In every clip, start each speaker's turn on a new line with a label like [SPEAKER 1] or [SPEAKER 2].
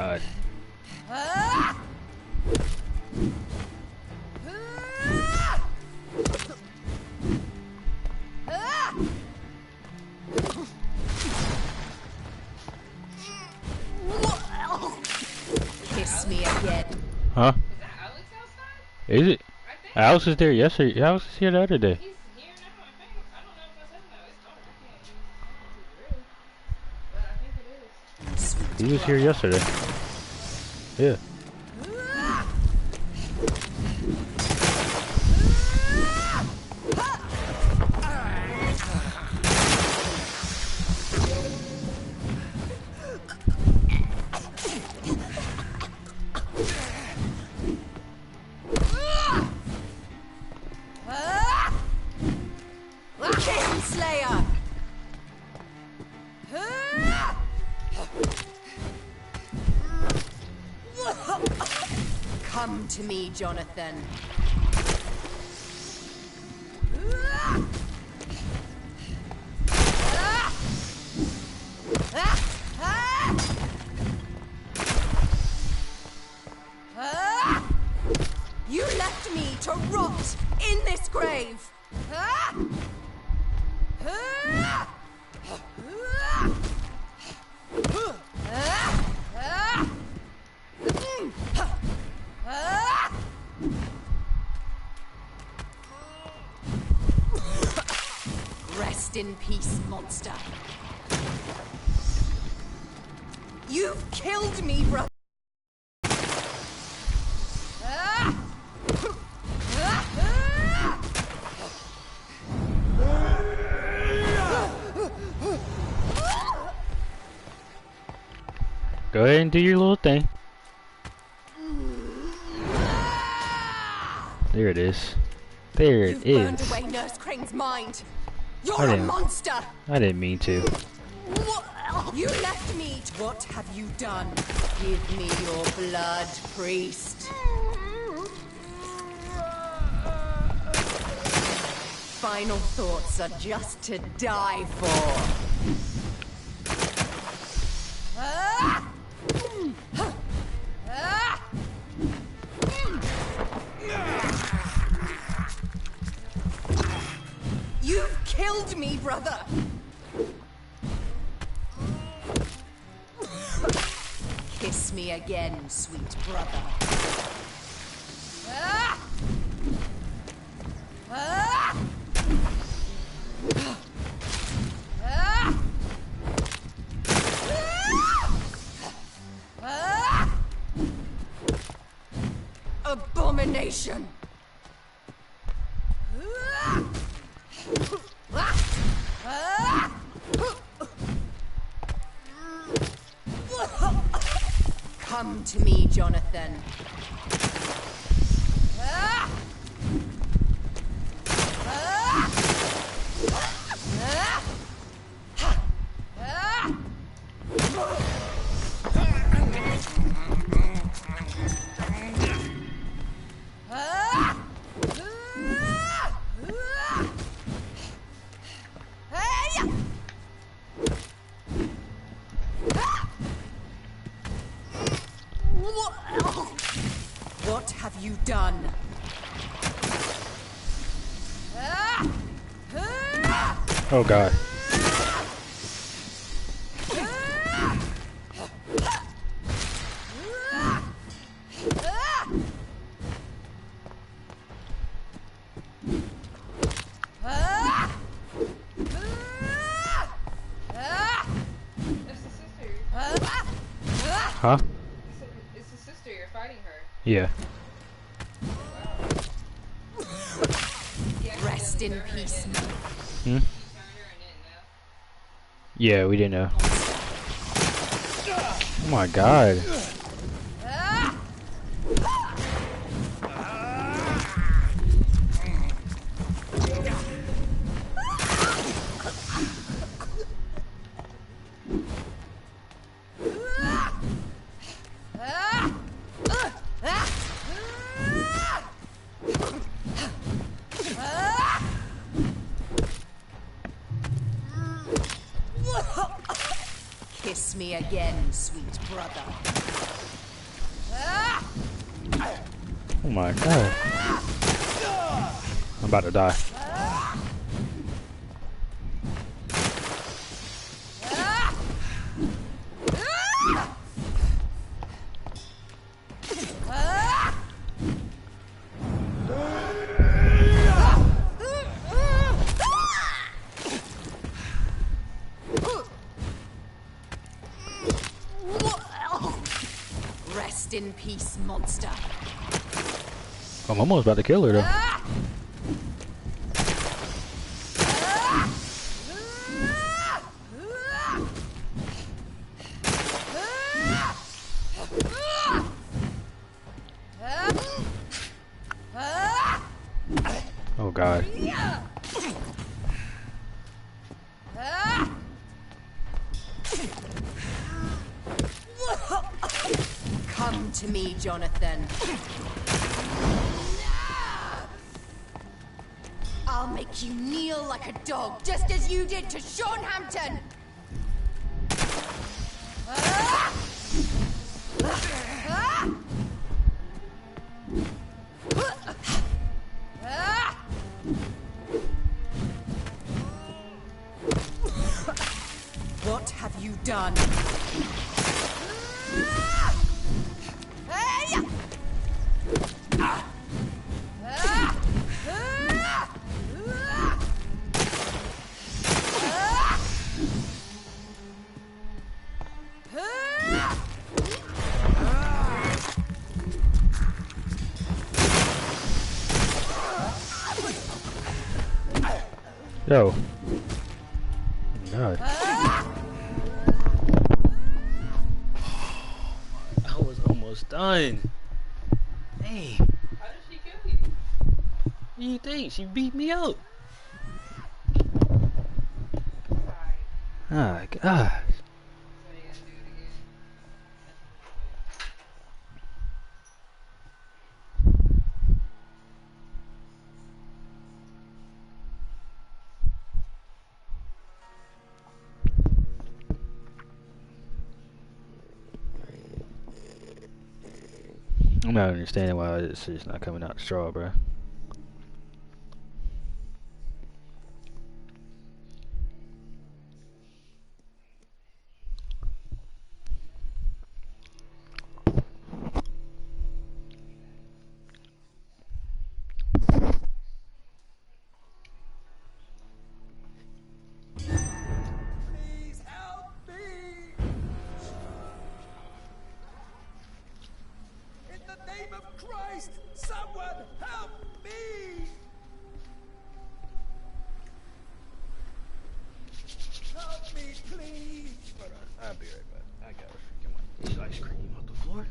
[SPEAKER 1] God.
[SPEAKER 2] Kiss me again.
[SPEAKER 1] Huh?
[SPEAKER 3] Is that Alex outside?
[SPEAKER 1] Is it?
[SPEAKER 3] I think.
[SPEAKER 1] Alex was there yesterday. Alex was here the other day.
[SPEAKER 3] He's here now, I think. I don't know if that's him though. It's dark. I can't use his room. But I think it is.
[SPEAKER 2] Sweet
[SPEAKER 1] He was here
[SPEAKER 2] brother.
[SPEAKER 1] yesterday. Yeah.
[SPEAKER 2] Kingslayer! Come to me, Jonathan. You left me to rot in this grave. Rest in peace, monster. You've killed me, brother.
[SPEAKER 1] Go ahead and do your little thing. There it is. There it
[SPEAKER 2] You've burned
[SPEAKER 1] is.
[SPEAKER 2] away Nurse Crane's mind. You're
[SPEAKER 1] I
[SPEAKER 2] a
[SPEAKER 1] didn't.
[SPEAKER 2] monster.
[SPEAKER 1] I didn't mean to.
[SPEAKER 2] You left me. What have you done? Give me your blood, priest. Final thoughts are just to die for. You've killed me, brother. Kiss me again, sweet brother. Abomination! Come to me, Jonathan. What have you done?
[SPEAKER 1] Oh God.
[SPEAKER 3] That's the sister.
[SPEAKER 1] Huh?
[SPEAKER 3] It's the sister. You're fighting her.
[SPEAKER 1] Yeah.
[SPEAKER 2] Rest in peace.
[SPEAKER 1] Hmm? Yeah, we didn't know. Oh my God.
[SPEAKER 2] Kiss face me again, sweet brother.
[SPEAKER 1] Oh my god. I'm about to die.
[SPEAKER 2] Rest in peace, monster.
[SPEAKER 1] I'm almost about to kill her though. Oh god.
[SPEAKER 2] Come to me, Jonathan. I'll make you kneel like a dog, just as you did to Sean Hampton. What have you done?
[SPEAKER 1] Yo. God. I was almost done. Hey.
[SPEAKER 3] How did she kill you?
[SPEAKER 1] What do you think? She beat me up. Ah, God.
[SPEAKER 3] So you gotta do it again.
[SPEAKER 1] I'm not understanding why this shit's not coming out the straw, bro.
[SPEAKER 4] Please help me! In the name of Christ, someone help me! Help me, please!
[SPEAKER 1] Hold on, I'll be right back. I got a freaking one. This ice cream off the floor.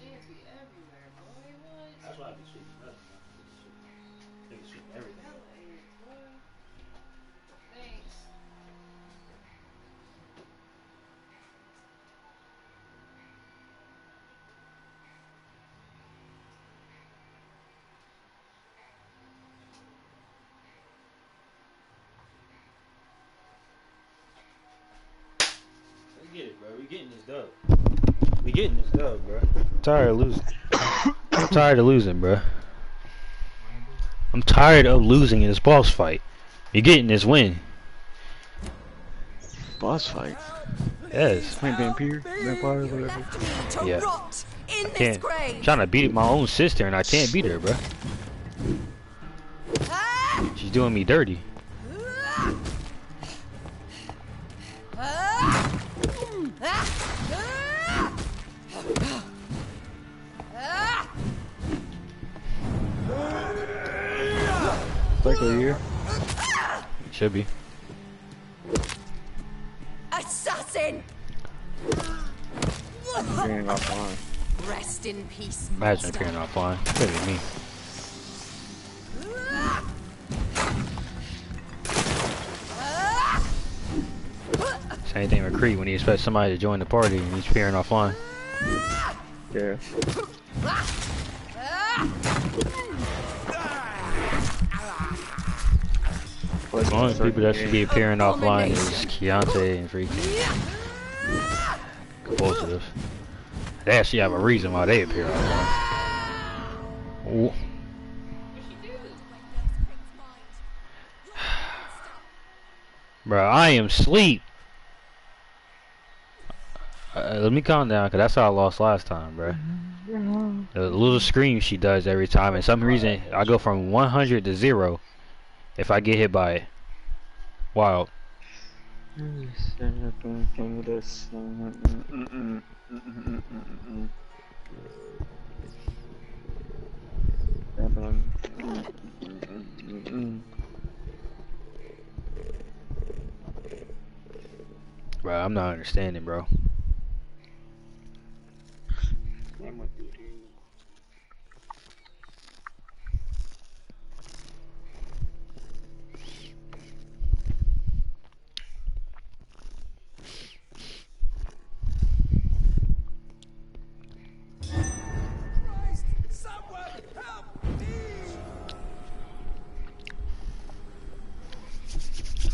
[SPEAKER 3] Ants be everywhere, boy. What?
[SPEAKER 5] That's why I be sweeping nothing. They can sweep everything.
[SPEAKER 3] Hella ants, boy. Thanks.
[SPEAKER 5] Let's get it, bro. We getting this dub. We getting this dub, bro.
[SPEAKER 1] I'm tired of losing. I'm tired of losing, bro. I'm tired of losing in this boss fight. You're getting this win.
[SPEAKER 6] Boss fight.
[SPEAKER 1] Yes.
[SPEAKER 6] Playing Vampyr? Vampire,
[SPEAKER 2] You
[SPEAKER 6] whatever.
[SPEAKER 2] left me to
[SPEAKER 1] Yeah.
[SPEAKER 2] rot in this
[SPEAKER 1] Can't.
[SPEAKER 2] grave.
[SPEAKER 1] I'm trying to beat my own sister and I can't beat her, bro.
[SPEAKER 2] Ah!
[SPEAKER 1] She's doing me dirty.
[SPEAKER 6] Like a year.
[SPEAKER 7] Should be.
[SPEAKER 2] Assassin!
[SPEAKER 6] Appearing offline.
[SPEAKER 2] Rest in peace.
[SPEAKER 7] Imagine
[SPEAKER 2] monster.
[SPEAKER 7] appearing offline. Could be me. Same thing with Creed when he expects somebody to join the party and he's appearing offline.
[SPEAKER 6] Yeah.
[SPEAKER 7] The only people that should be appearing offline is Keontae and freaking Compulsive. They actually have a reason why they appear offline. Ooh. Bro, I am asleep. Let me calm down, cause that's how I lost last time, bro. The little scream she does every time, and some reason I go from 100 to 0 if I get hit by it. Wild. Bro, I'm not understanding, bro.
[SPEAKER 4] Christ, someone help me!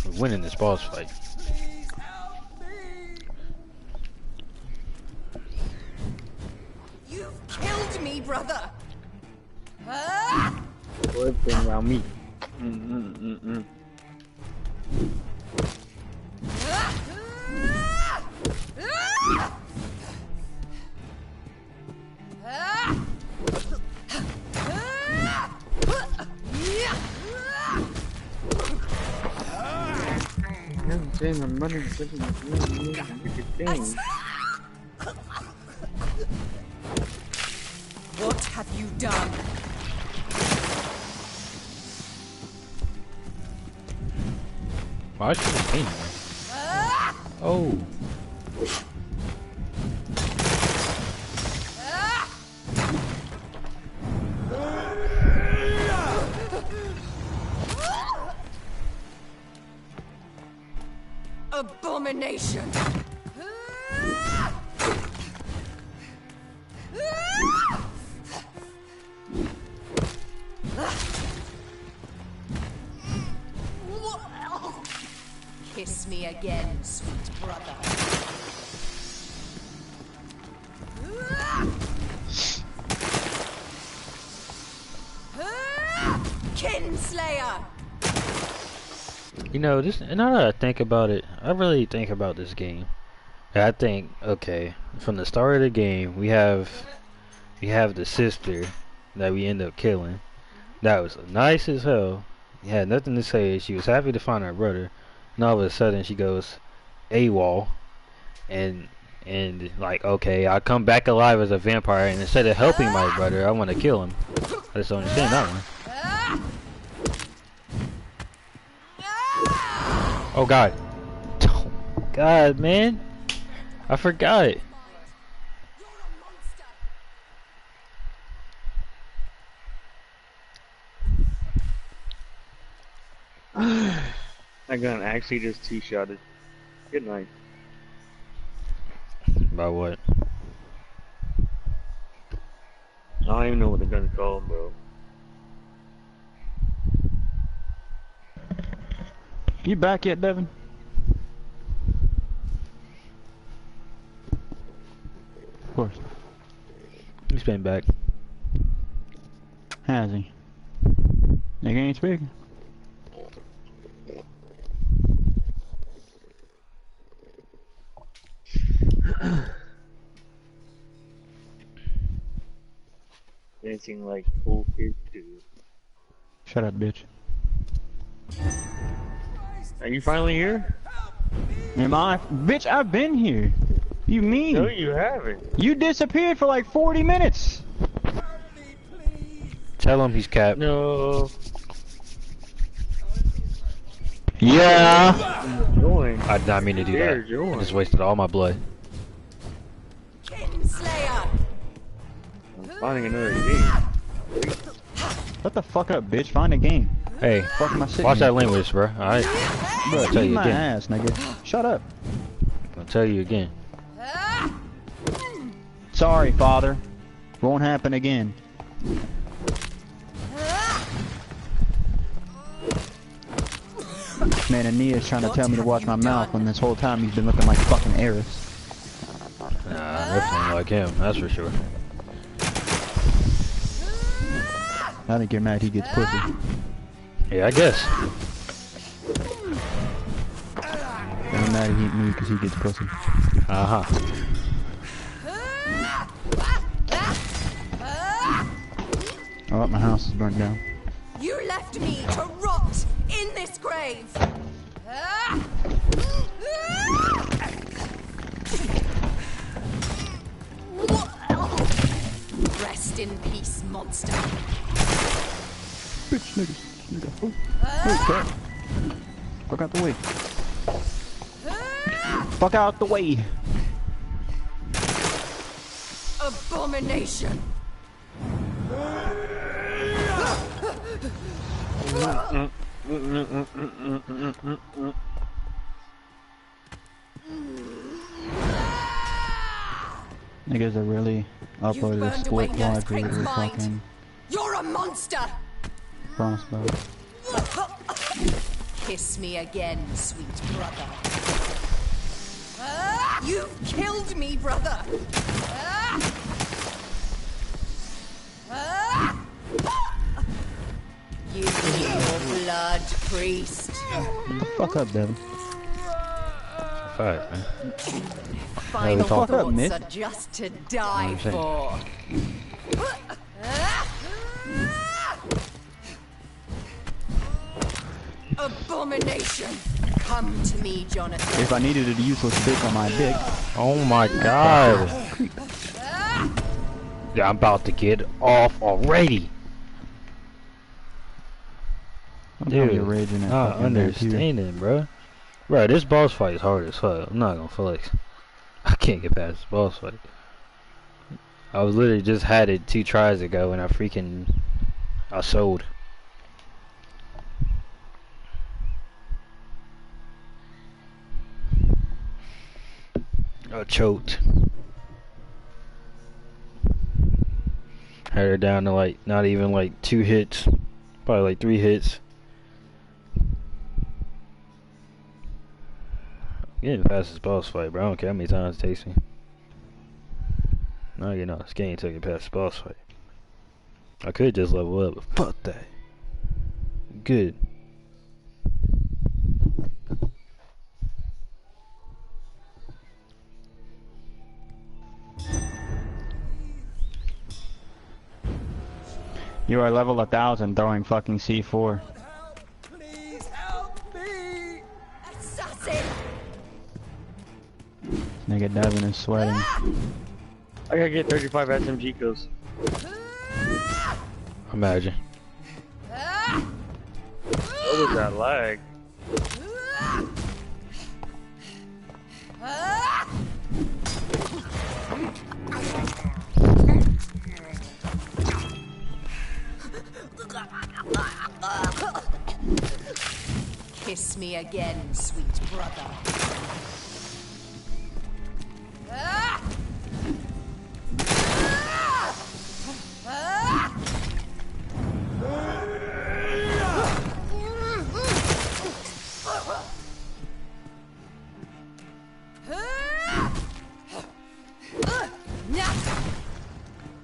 [SPEAKER 7] We're winning this boss fight.
[SPEAKER 4] Please help me!
[SPEAKER 2] You've killed me, brother. Ah!
[SPEAKER 6] Good thing around me. I'm running
[SPEAKER 2] What have you done?
[SPEAKER 7] Why is she painting me? Oh.
[SPEAKER 2] Abomination! Kiss me again, sweet brother. Kinslayer!
[SPEAKER 7] You know, this. Now that I think about it, I really think about this game. I think, okay, from the start of the game, we have the sister that we end up killing. That was nice as hell. He had nothing to say. She was happy to find her brother, and all of a sudden she goes AWOL, and like, okay, I come back alive as a vampire, and instead of helping my brother, I want to kill him. I just don't understand that one. Oh God. Oh God, man. I forgot.
[SPEAKER 6] That gun actually just two-shotted. Good night.
[SPEAKER 7] About what?
[SPEAKER 6] I don't even know what the gun's called, bro.
[SPEAKER 8] You back yet, Devin? Of course.
[SPEAKER 7] He's been back.
[SPEAKER 8] Has he? Nigga ain't speaking.
[SPEAKER 6] Dancing like full kid too.
[SPEAKER 8] Shut up, bitch.
[SPEAKER 6] Are you finally here?
[SPEAKER 8] Am I? Bitch, I've been here. You mean?
[SPEAKER 6] No, you haven't.
[SPEAKER 8] You disappeared for like 40 minutes.
[SPEAKER 7] Tell him he's capped.
[SPEAKER 6] No.
[SPEAKER 8] Yeah.
[SPEAKER 6] Join.
[SPEAKER 7] I did not mean to do
[SPEAKER 6] Here,
[SPEAKER 7] that.
[SPEAKER 6] join.
[SPEAKER 7] I just wasted all my blood.
[SPEAKER 2] Kinslayer!
[SPEAKER 6] I'm finding another game.
[SPEAKER 8] Shut the fuck up, bitch. Find a game.
[SPEAKER 7] Hey,
[SPEAKER 8] Fuck am I sitting
[SPEAKER 7] watch
[SPEAKER 8] here?
[SPEAKER 7] that language, bro. Alright?
[SPEAKER 8] Bro,
[SPEAKER 7] I'll tell
[SPEAKER 8] eat
[SPEAKER 7] you
[SPEAKER 8] my
[SPEAKER 7] again.
[SPEAKER 8] ass, nigga. Shut up.
[SPEAKER 7] I'll tell you again.
[SPEAKER 8] Sorry, father. Won't happen again. Man, Ania's trying to tell me to watch my mouth when this whole time he's been looking like fucking Eris.
[SPEAKER 7] Nah, definitely like him, that's for sure.
[SPEAKER 8] I think you're mad he gets pussy.
[SPEAKER 7] Yeah, I guess.
[SPEAKER 8] I'm mad at me because he gets pussy.
[SPEAKER 7] Uh-huh.
[SPEAKER 8] Oh, my house is burnt down.
[SPEAKER 2] You left me to rot in this grave! Rest in peace, monster.
[SPEAKER 8] Bitch, nigga. Oh, crap. Fuck out the way. Fuck out the way.
[SPEAKER 2] Abomination!
[SPEAKER 8] Niggas are really
[SPEAKER 2] You've
[SPEAKER 8] uploaded a
[SPEAKER 2] burned away
[SPEAKER 8] split
[SPEAKER 2] Nurse
[SPEAKER 8] live
[SPEAKER 2] Crane's
[SPEAKER 8] video
[SPEAKER 2] mind.
[SPEAKER 8] fucking
[SPEAKER 2] You're a monster!
[SPEAKER 8] crossbow.
[SPEAKER 2] Kiss me again, sweet brother. You've killed me, brother! Give me your blood, priest.
[SPEAKER 8] Fuck up, Devin.
[SPEAKER 7] Alright, man.
[SPEAKER 2] Final
[SPEAKER 8] fuck up,
[SPEAKER 2] thoughts
[SPEAKER 8] Miss.
[SPEAKER 2] are just to die
[SPEAKER 7] What I'm
[SPEAKER 2] for. Abomination! Come to me, Jonathan.
[SPEAKER 8] If I needed a useless bitch on my dick,
[SPEAKER 7] Oh my god. Yeah, I'm about to get off already.
[SPEAKER 8] I'm probably
[SPEAKER 7] Dude,
[SPEAKER 8] raging at
[SPEAKER 7] not
[SPEAKER 8] fucking Vampyr.
[SPEAKER 7] understanding, bro. Bro, this boss fight is hard as fuck. I'm not gonna flex. I can't get past this boss fight. I was literally just had it 2 tries ago and I sold. I choked. Had her down to like not even like 2 hits, probably like 3 hits. Getting past this boss fight, bro. I don't care how many times it takes me. No, you know, this game took it past the boss fight. I could just level up, but fuck that. Good.
[SPEAKER 8] You are level 1000 throwing fucking C4.
[SPEAKER 4] Please help me!
[SPEAKER 2] Assassin!
[SPEAKER 8] Nigga Devin is sweating.
[SPEAKER 6] I gotta get 35 SMG kills.
[SPEAKER 7] Imagine.
[SPEAKER 6] What was that lag?
[SPEAKER 2] Kiss me again, sweet brother.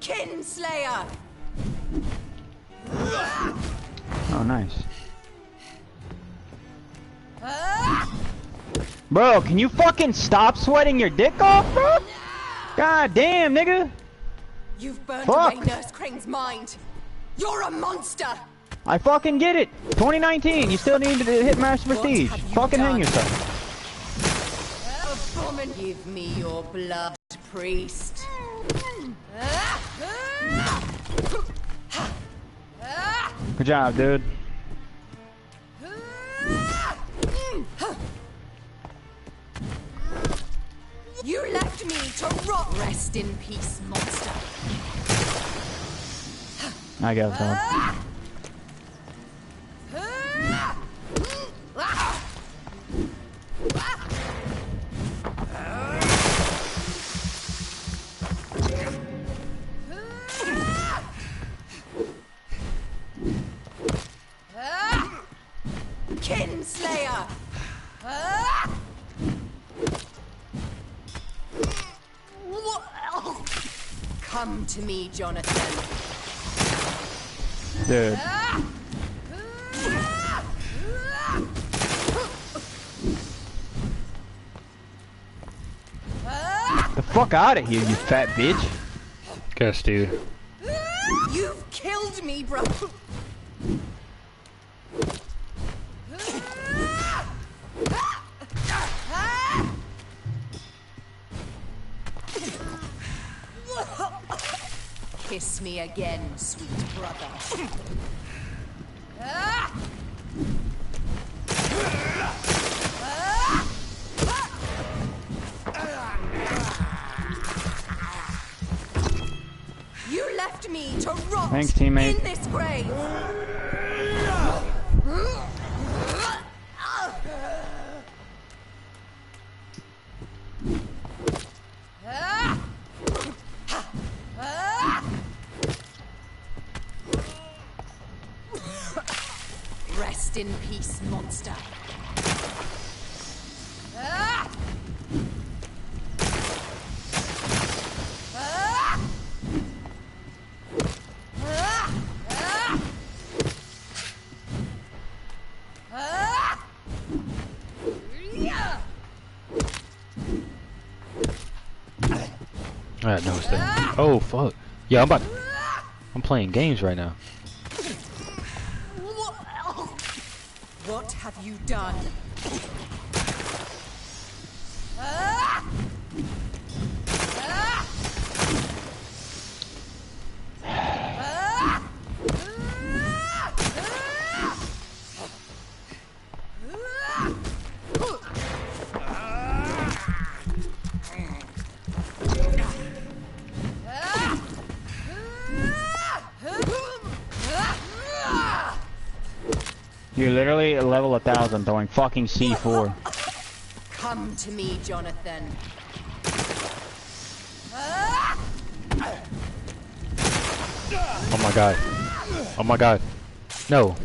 [SPEAKER 2] Kinslayer!
[SPEAKER 8] Oh, nice. Bro, can you fucking stop sweating your dick off, bro? God damn, nigga.
[SPEAKER 2] You've burned
[SPEAKER 8] Fuck.
[SPEAKER 2] away Nurse Crane's mind. You're a monster!
[SPEAKER 8] I fucking get it. 2019, you still need to hit Master
[SPEAKER 2] What
[SPEAKER 8] Prestige.
[SPEAKER 2] have you
[SPEAKER 8] Fucking hang
[SPEAKER 2] done?
[SPEAKER 8] yourself.
[SPEAKER 2] woman. Give me your blood, priest.
[SPEAKER 8] Good job, dude.
[SPEAKER 2] You left me to rot. Rest in peace, monster.
[SPEAKER 8] I guess so.
[SPEAKER 2] Kinslayer! Come to me, Jonathan.
[SPEAKER 8] Dude. The fuck out of here, you fat bitch.
[SPEAKER 7] Guess, dude.
[SPEAKER 2] You've killed me, bro. Kiss me again, sweet brother. You left me to rot.
[SPEAKER 8] Thanks, teammate.
[SPEAKER 2] In this grave. Rest in peace, monster.
[SPEAKER 7] I know it's that. Oh fuck. Yeah, I'm playing games right now.
[SPEAKER 2] What have you done?
[SPEAKER 8] You're literally at level 1000 throwing fucking C4.
[SPEAKER 2] Come to me, Jonathan.
[SPEAKER 7] Oh my god. Oh my god. No.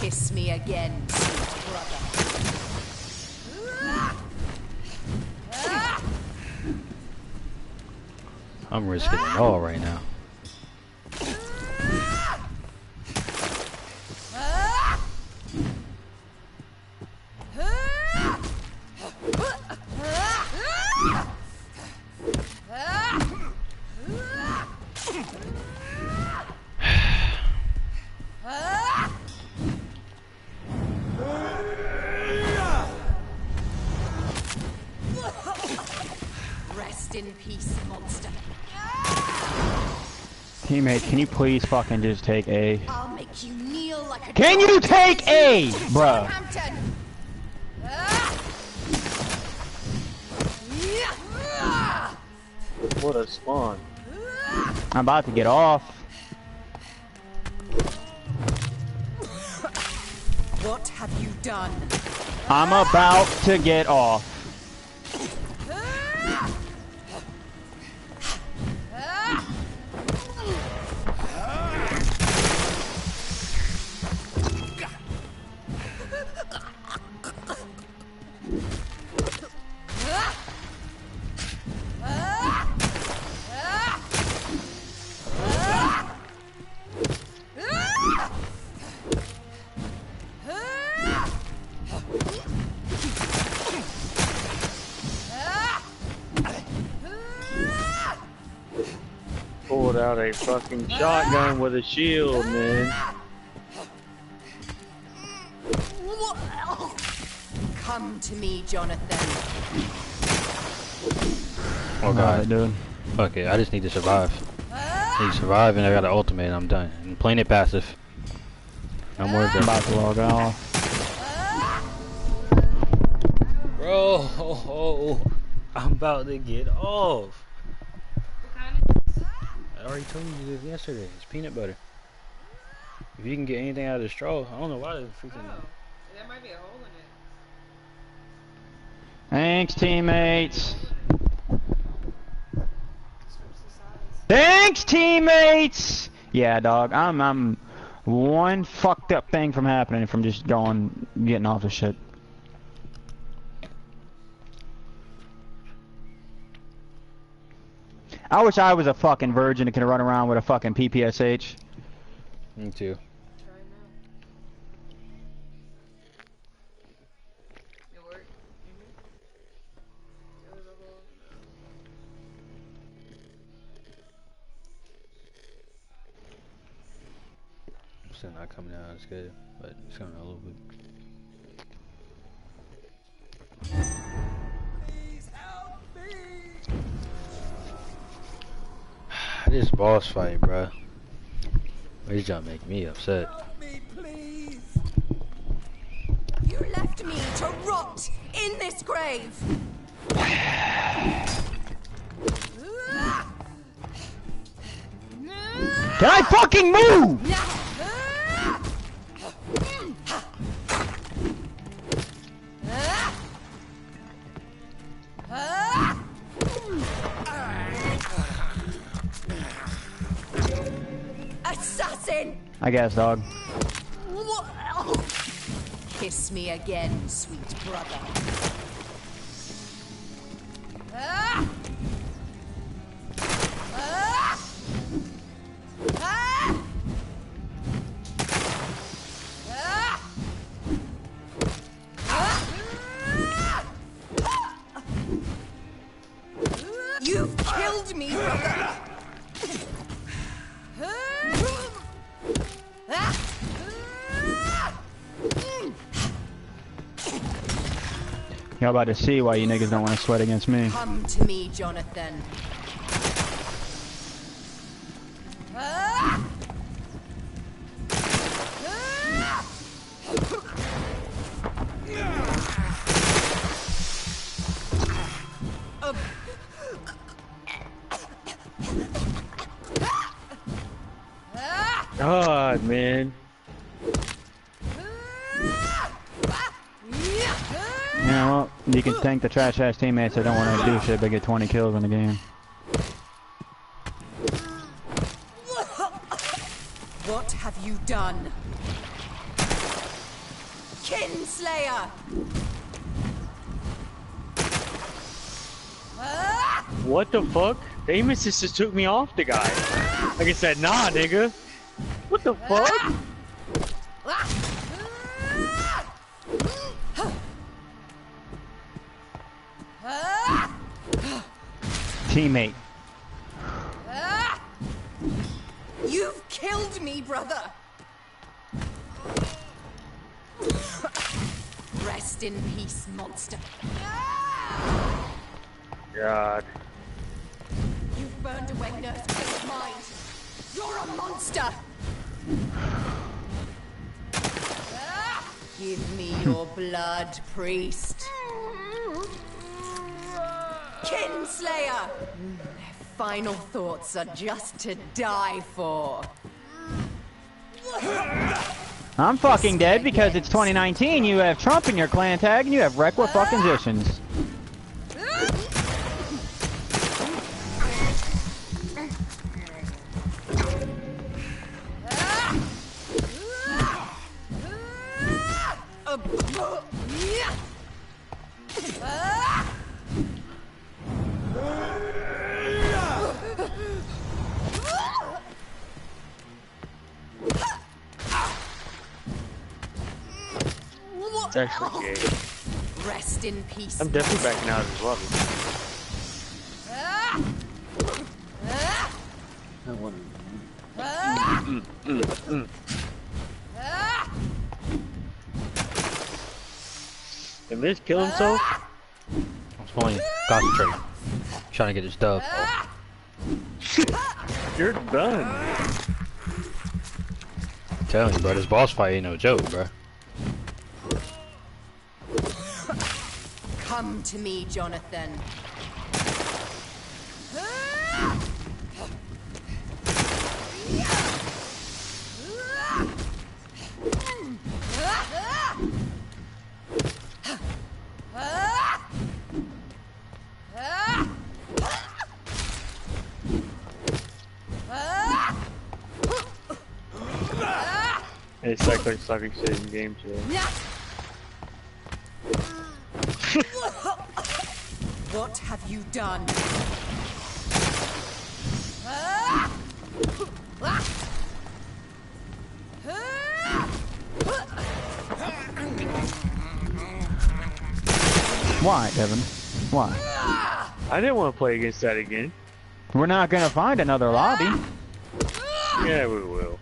[SPEAKER 2] Kiss me again, sweet brother.
[SPEAKER 7] I'm risking it all right now.
[SPEAKER 2] Rest in peace, monster.
[SPEAKER 8] Teammate, can you please fucking just take A?
[SPEAKER 2] I'll make you kneel like a
[SPEAKER 8] Can you take A, bruh?
[SPEAKER 2] Hampton.
[SPEAKER 6] What a spawn.
[SPEAKER 8] I'm about to get off.
[SPEAKER 2] What have you done?
[SPEAKER 8] I'm about to get off.
[SPEAKER 6] about a fucking shotgun with a shield, man.
[SPEAKER 2] Come to me, Jonathan.
[SPEAKER 7] Oh god.
[SPEAKER 8] dude.
[SPEAKER 7] Fuck it, I just need to survive. I need to survive and I got an ultimate and I'm done. I'm playing it passive. No more of
[SPEAKER 8] I'm
[SPEAKER 7] that.
[SPEAKER 8] about to log off.
[SPEAKER 7] Bro, I'm about to get off. I already told you this yesterday. It's peanut butter. If you can get anything out of the straw, I don't know why the freaking.
[SPEAKER 3] Oh, there might be a hole in it.
[SPEAKER 8] Thanks, teammates. Thanks, teammates. Yeah, dog. I'm one fucked up thing from happening from just getting off the shit. I wish I was a fucking virgin that could run around with a fucking PPSH.
[SPEAKER 7] Me too.
[SPEAKER 3] Try now. It worked. There was a hole.
[SPEAKER 7] It's still not coming out as good, but it's coming out a little bit.
[SPEAKER 4] Please help me!
[SPEAKER 7] This boss fight, bruh. This jump make me upset.
[SPEAKER 4] Help me, please!
[SPEAKER 2] You left me to rot in this grave.
[SPEAKER 8] Can I fucking move?
[SPEAKER 2] Assassin!
[SPEAKER 8] I guess, dog.
[SPEAKER 2] Kiss me again, sweet brother. You've killed me, brother.
[SPEAKER 8] Y'all about to see why you niggas don't want to sweat against me.
[SPEAKER 2] Come to me, Jonathan.
[SPEAKER 6] God, man.
[SPEAKER 8] Yeah, well, you can thank the trash ass teammates that don't want to do shit but get 20 kills in the game.
[SPEAKER 2] What have you done? Kinslayer!
[SPEAKER 6] What the fuck? Amos just took me off the guy. Like I said, nah, nigga. What the fuck?
[SPEAKER 8] Teammate.
[SPEAKER 2] You've killed me, brother! Rest in peace, monster.
[SPEAKER 6] God.
[SPEAKER 2] You've burned away Nurse's mind. You're a monster! Give me your blood, priest. Kinslayer! Their final thoughts are just to die for.
[SPEAKER 8] I'm fucking dead because it's 2019, you have Trump in your clan tag, and you have Requa fucking Zishins.
[SPEAKER 6] It's actually gay.
[SPEAKER 2] Rest in peace.
[SPEAKER 6] I'm definitely backing out as well.
[SPEAKER 7] I want to
[SPEAKER 6] Did Miz kill himself?
[SPEAKER 7] I'm only concentrating. Trying to get this dub.
[SPEAKER 6] You're done.
[SPEAKER 7] I'm telling you, bro, this boss fight ain't no joke, bro.
[SPEAKER 2] Come to me, Jonathan.
[SPEAKER 6] It's like sucking shit in game too.
[SPEAKER 2] What have you done?
[SPEAKER 8] Why, Devin? Why?
[SPEAKER 6] I didn't want to play against that again.
[SPEAKER 8] We're not gonna find another lobby.
[SPEAKER 6] Yeah, we will.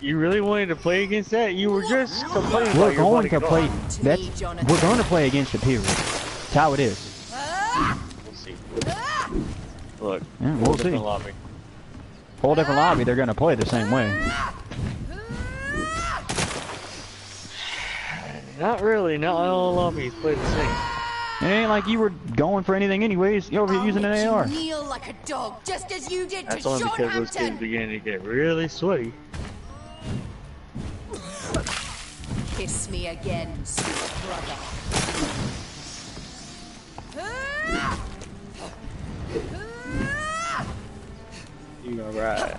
[SPEAKER 6] You really wanted to play against that? You were just complaining
[SPEAKER 8] We're
[SPEAKER 6] about your
[SPEAKER 8] going to play.
[SPEAKER 2] To
[SPEAKER 8] That's.
[SPEAKER 2] me, Jonathan.
[SPEAKER 8] We're going to play against it. Period. That's how it is.
[SPEAKER 6] We'll see. Look,
[SPEAKER 8] Yeah, we'll see.
[SPEAKER 6] different lobby.
[SPEAKER 8] Whole different lobby. They're gonna play the same way.
[SPEAKER 6] Not really. Not all lobbies play the same.
[SPEAKER 8] It ain't like you were going for anything anyways. You're over here using an AR.
[SPEAKER 2] Kneel like a dog, just as you did
[SPEAKER 6] That's
[SPEAKER 2] to
[SPEAKER 6] only
[SPEAKER 2] Sean
[SPEAKER 6] because those kids
[SPEAKER 2] Hampton.
[SPEAKER 6] began to get really sweaty.
[SPEAKER 2] Kiss me again, sweet brother.
[SPEAKER 6] You gonna ride.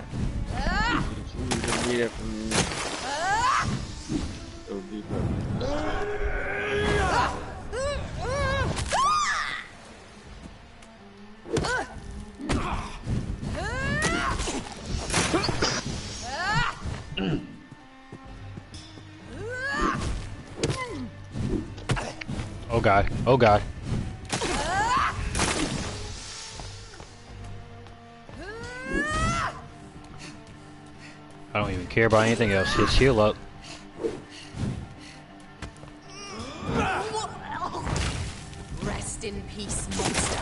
[SPEAKER 6] You gonna need that from me. Go deeper.
[SPEAKER 7] Oh god. Oh god. I don't even care about anything else. Just heal up.
[SPEAKER 2] Rest in peace, monster.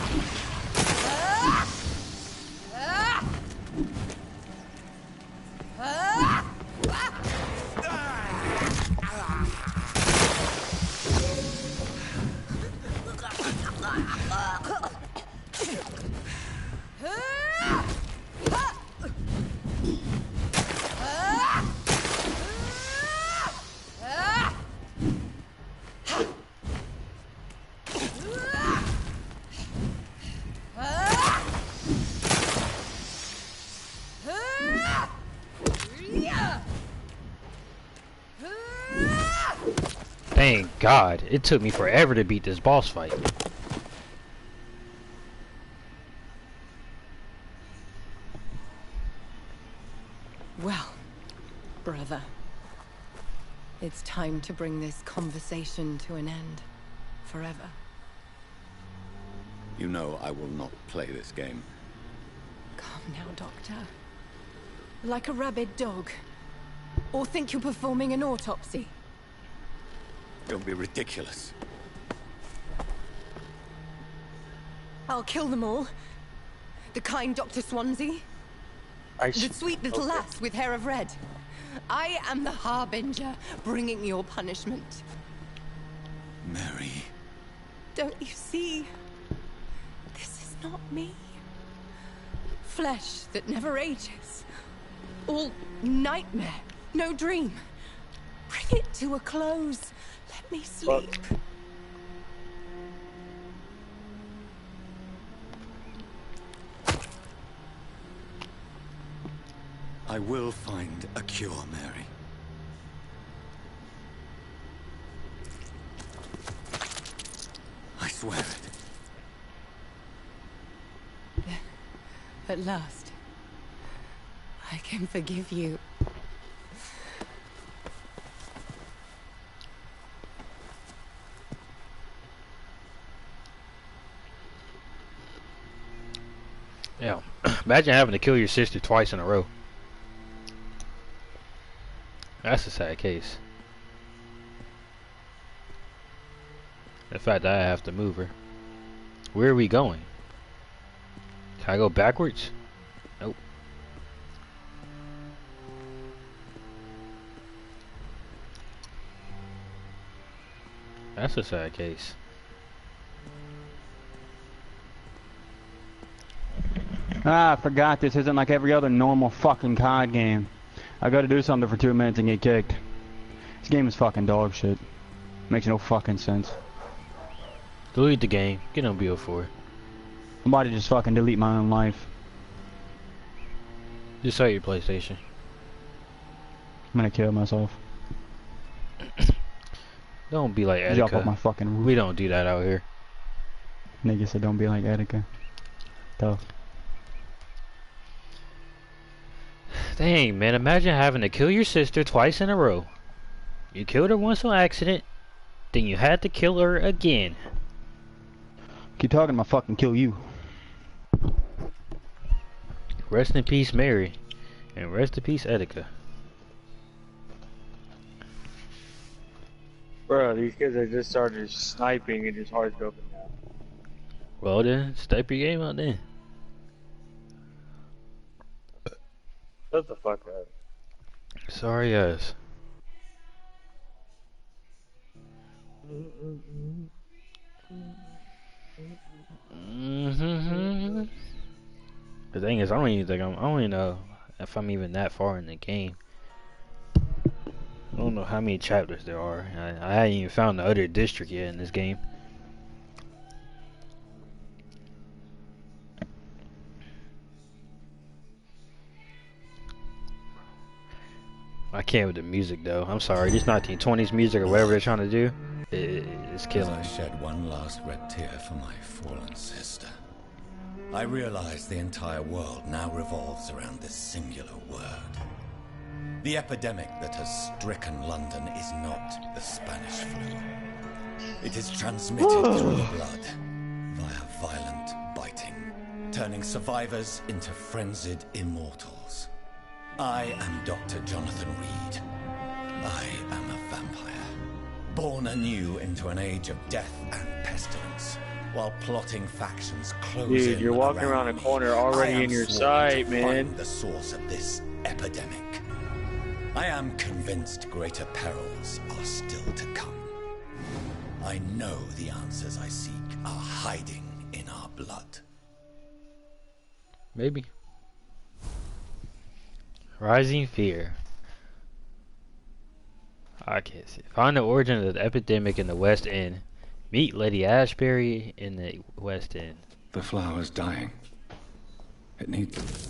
[SPEAKER 7] Thank God. It took me forever to beat this boss fight.
[SPEAKER 2] Well, brother, it's time to bring this conversation to an end. Forever.
[SPEAKER 9] You know I will not play this game.
[SPEAKER 2] Calm now, Doctor. Like a rabid dog. Or think you're performing an autopsy.
[SPEAKER 9] Don't be ridiculous.
[SPEAKER 2] I'll kill them all. The kind Dr. Swansea. The sweet little lass with hair of red. I am the Harbinger, bringing your punishment.
[SPEAKER 9] Mary.
[SPEAKER 2] Don't you see? This is not me. Flesh that never ages. All nightmare, no dream. Bring it to a close. Let me sleep.
[SPEAKER 9] I will find a cure, Mary. I swear it.
[SPEAKER 2] At last, I can forgive you.
[SPEAKER 7] Yeah. Imagine having to kill your sister twice in a row. That's a sad case. The fact that I have to move her. Where are we going? Can I go backwards? Nope. That's a sad case.
[SPEAKER 8] Ah, I forgot this isn't like every other normal fucking COD game. I gotta do something for 2 minutes and get kicked. This game is fucking dog shit. Makes no fucking sense.
[SPEAKER 7] Delete the game. Get on BO4.
[SPEAKER 8] I'm about to just fucking delete my own life.
[SPEAKER 7] Just sell your PlayStation.
[SPEAKER 8] I'm gonna kill myself.
[SPEAKER 7] Don't be like
[SPEAKER 8] Jump off
[SPEAKER 7] Etika.
[SPEAKER 8] my fucking roof.
[SPEAKER 7] We don't do that out here.
[SPEAKER 8] Nigga said don't be like Etika. Tough.
[SPEAKER 7] Dang, man. Imagine having to kill your sister twice in a row. You killed her once on accident. Then you had to kill her again.
[SPEAKER 8] Keep talking, I'ma fucking kill you.
[SPEAKER 7] Rest in peace, Mary. And rest in peace, Etika.
[SPEAKER 6] Bro, these kids have just started sniping and just hard scoping now.
[SPEAKER 7] Well then, step your game out then.
[SPEAKER 6] Shut the fuck up.
[SPEAKER 7] Sorry ass. The thing is, I don't even know if I'm even that far in the game. I don't know how many chapters there are. I haven't even found the other district yet in this game. I can't with the music though. I'm sorry, this 1920s music or whatever they're trying to do, it's killing
[SPEAKER 9] As I
[SPEAKER 7] me.
[SPEAKER 9] shed one last red tear for my fallen sister, I realize the entire world now revolves around this singular word. The epidemic that has stricken London is not the Spanish flu. It is transmitted through the blood, via violent biting, turning survivors into frenzied immortals. I am Dr. Jonathan Reed. I am a vampire, born anew into an age of death and pestilence, while plotting factions close in.
[SPEAKER 6] Dude, you're walking around a
[SPEAKER 9] me.
[SPEAKER 6] corner
[SPEAKER 9] I
[SPEAKER 6] already
[SPEAKER 9] am
[SPEAKER 6] in your
[SPEAKER 9] sworn
[SPEAKER 6] sight,
[SPEAKER 9] to
[SPEAKER 6] man.
[SPEAKER 9] find the source of this epidemic. I am convinced greater perils are still to come. I know the answers I seek are hiding in our blood.
[SPEAKER 7] Maybe. Rising Fear. I can't see. Find the origin of the epidemic in the West End. Meet Lady Ashbury in the West End.
[SPEAKER 9] The flower's dying. It needs...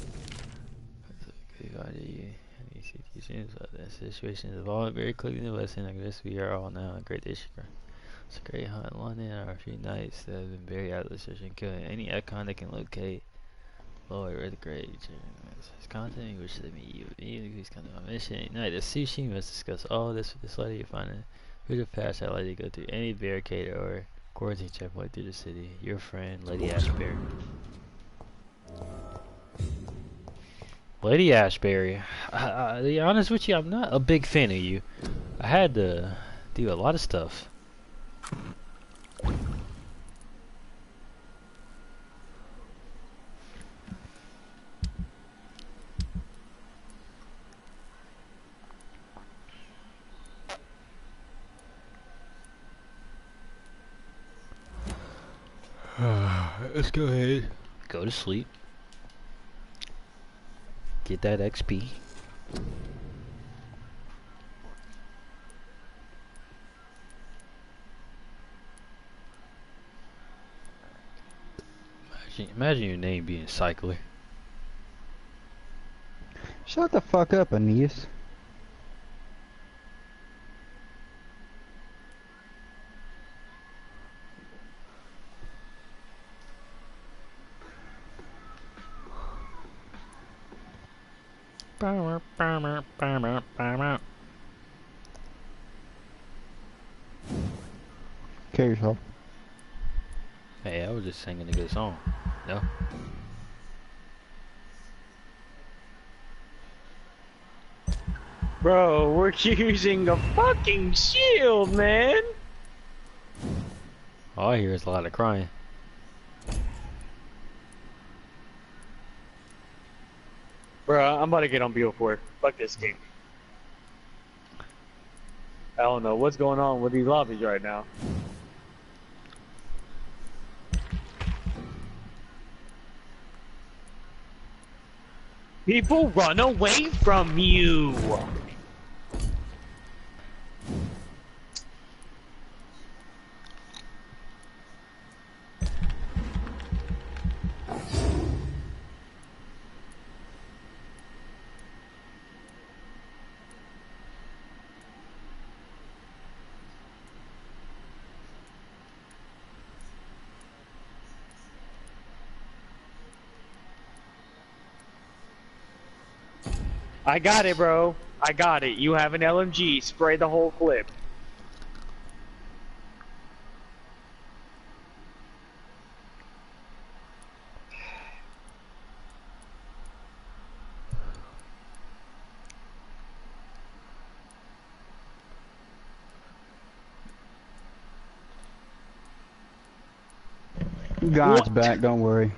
[SPEAKER 7] That situation is evolving very quickly in the West End. I guess we are all now in a great district. It's a great hunt in London. Our few nights that have been buried out of the search and killing any icon that can locate. Lord, we're the great. His content, which they meet you. He's kind of on a mission. Ignite the sushi. Must discuss all this with this lady. You find a route of pass that lady go through any barricade or quarantine checkpoint through the city. Your friend, Lady Ashbury. Lady Ashbury. To be honest with you, I'm not a big fan of you. I had to do a lot of stuff. Let's go ahead. Go to sleep. Get that XP. Imagine your name being Cycler.
[SPEAKER 8] Shut the fuck up, Aeneas. Kill yourself.
[SPEAKER 7] Hey, I was just singing a good song. No?
[SPEAKER 6] Bro, we're using a fucking shield, man.
[SPEAKER 7] All I hear is a lot of crying.
[SPEAKER 6] Bro, I'm about to get on BO4. Fuck this game. I don't know what's going on with these lobbies right now. People run away from you! I got it, bro. I got it. You have an LMG. Spray the whole clip.
[SPEAKER 8] God's back, don't worry.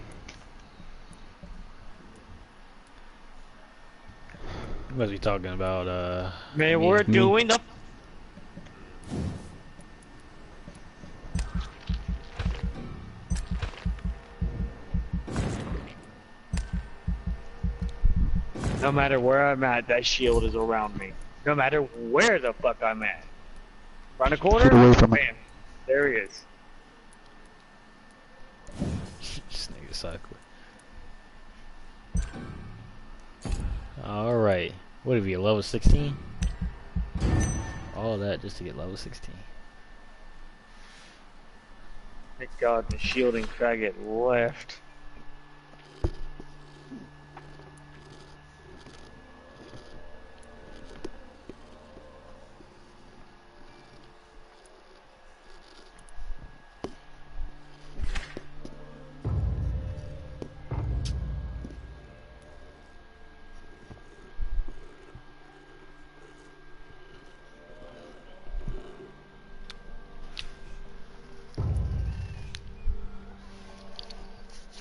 [SPEAKER 7] What was he talking about?
[SPEAKER 6] Man, we're doing the... No matter where I'm at, that shield is around me. No matter where the fuck I'm at. Around the corner,
[SPEAKER 8] Get away from it.
[SPEAKER 6] bam. There he is.
[SPEAKER 7] This nigga cycle. Alright. What have you, level 16? All that just to get level 16.
[SPEAKER 6] Thank God the shielding faggot left.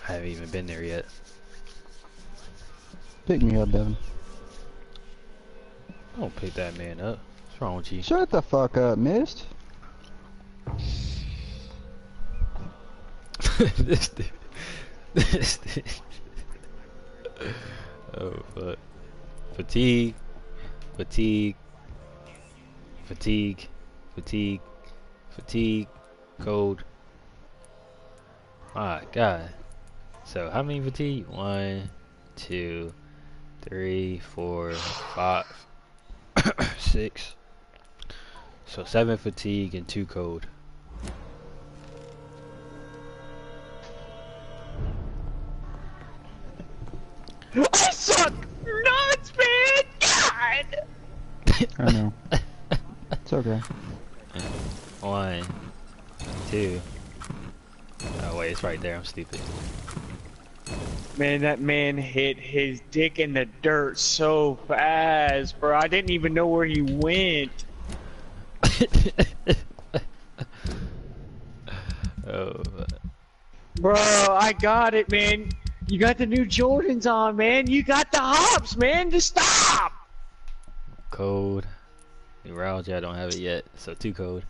[SPEAKER 7] I haven't even been there yet.
[SPEAKER 8] Pick me up, Devin.
[SPEAKER 7] Don't pick that man up. What's wrong with you?
[SPEAKER 8] Shut the fuck up, Mist.
[SPEAKER 7] This dude. This dude. Oh fuck. Fatigue. Fatigue. Fatigue. Fatigue. Fatigue. Cold. My God. So how many fatigue? 1, 2, 3, 4, 5, 6. So 7 fatigue and 2 cold.
[SPEAKER 6] I suck nuts, man! God!
[SPEAKER 8] I know. It's okay.
[SPEAKER 7] 1, 2. Oh wait, it's right there. I'm stupid.
[SPEAKER 6] Man, that man hit his dick in the dirt so fast, bro. I didn't even know where he went.
[SPEAKER 7] Oh.
[SPEAKER 6] Bro, I got it, man. You got the new Jordans on, man. You got the hops, man. Just stop.
[SPEAKER 7] Code. Neuralgia, I don't have it yet. So 2 code.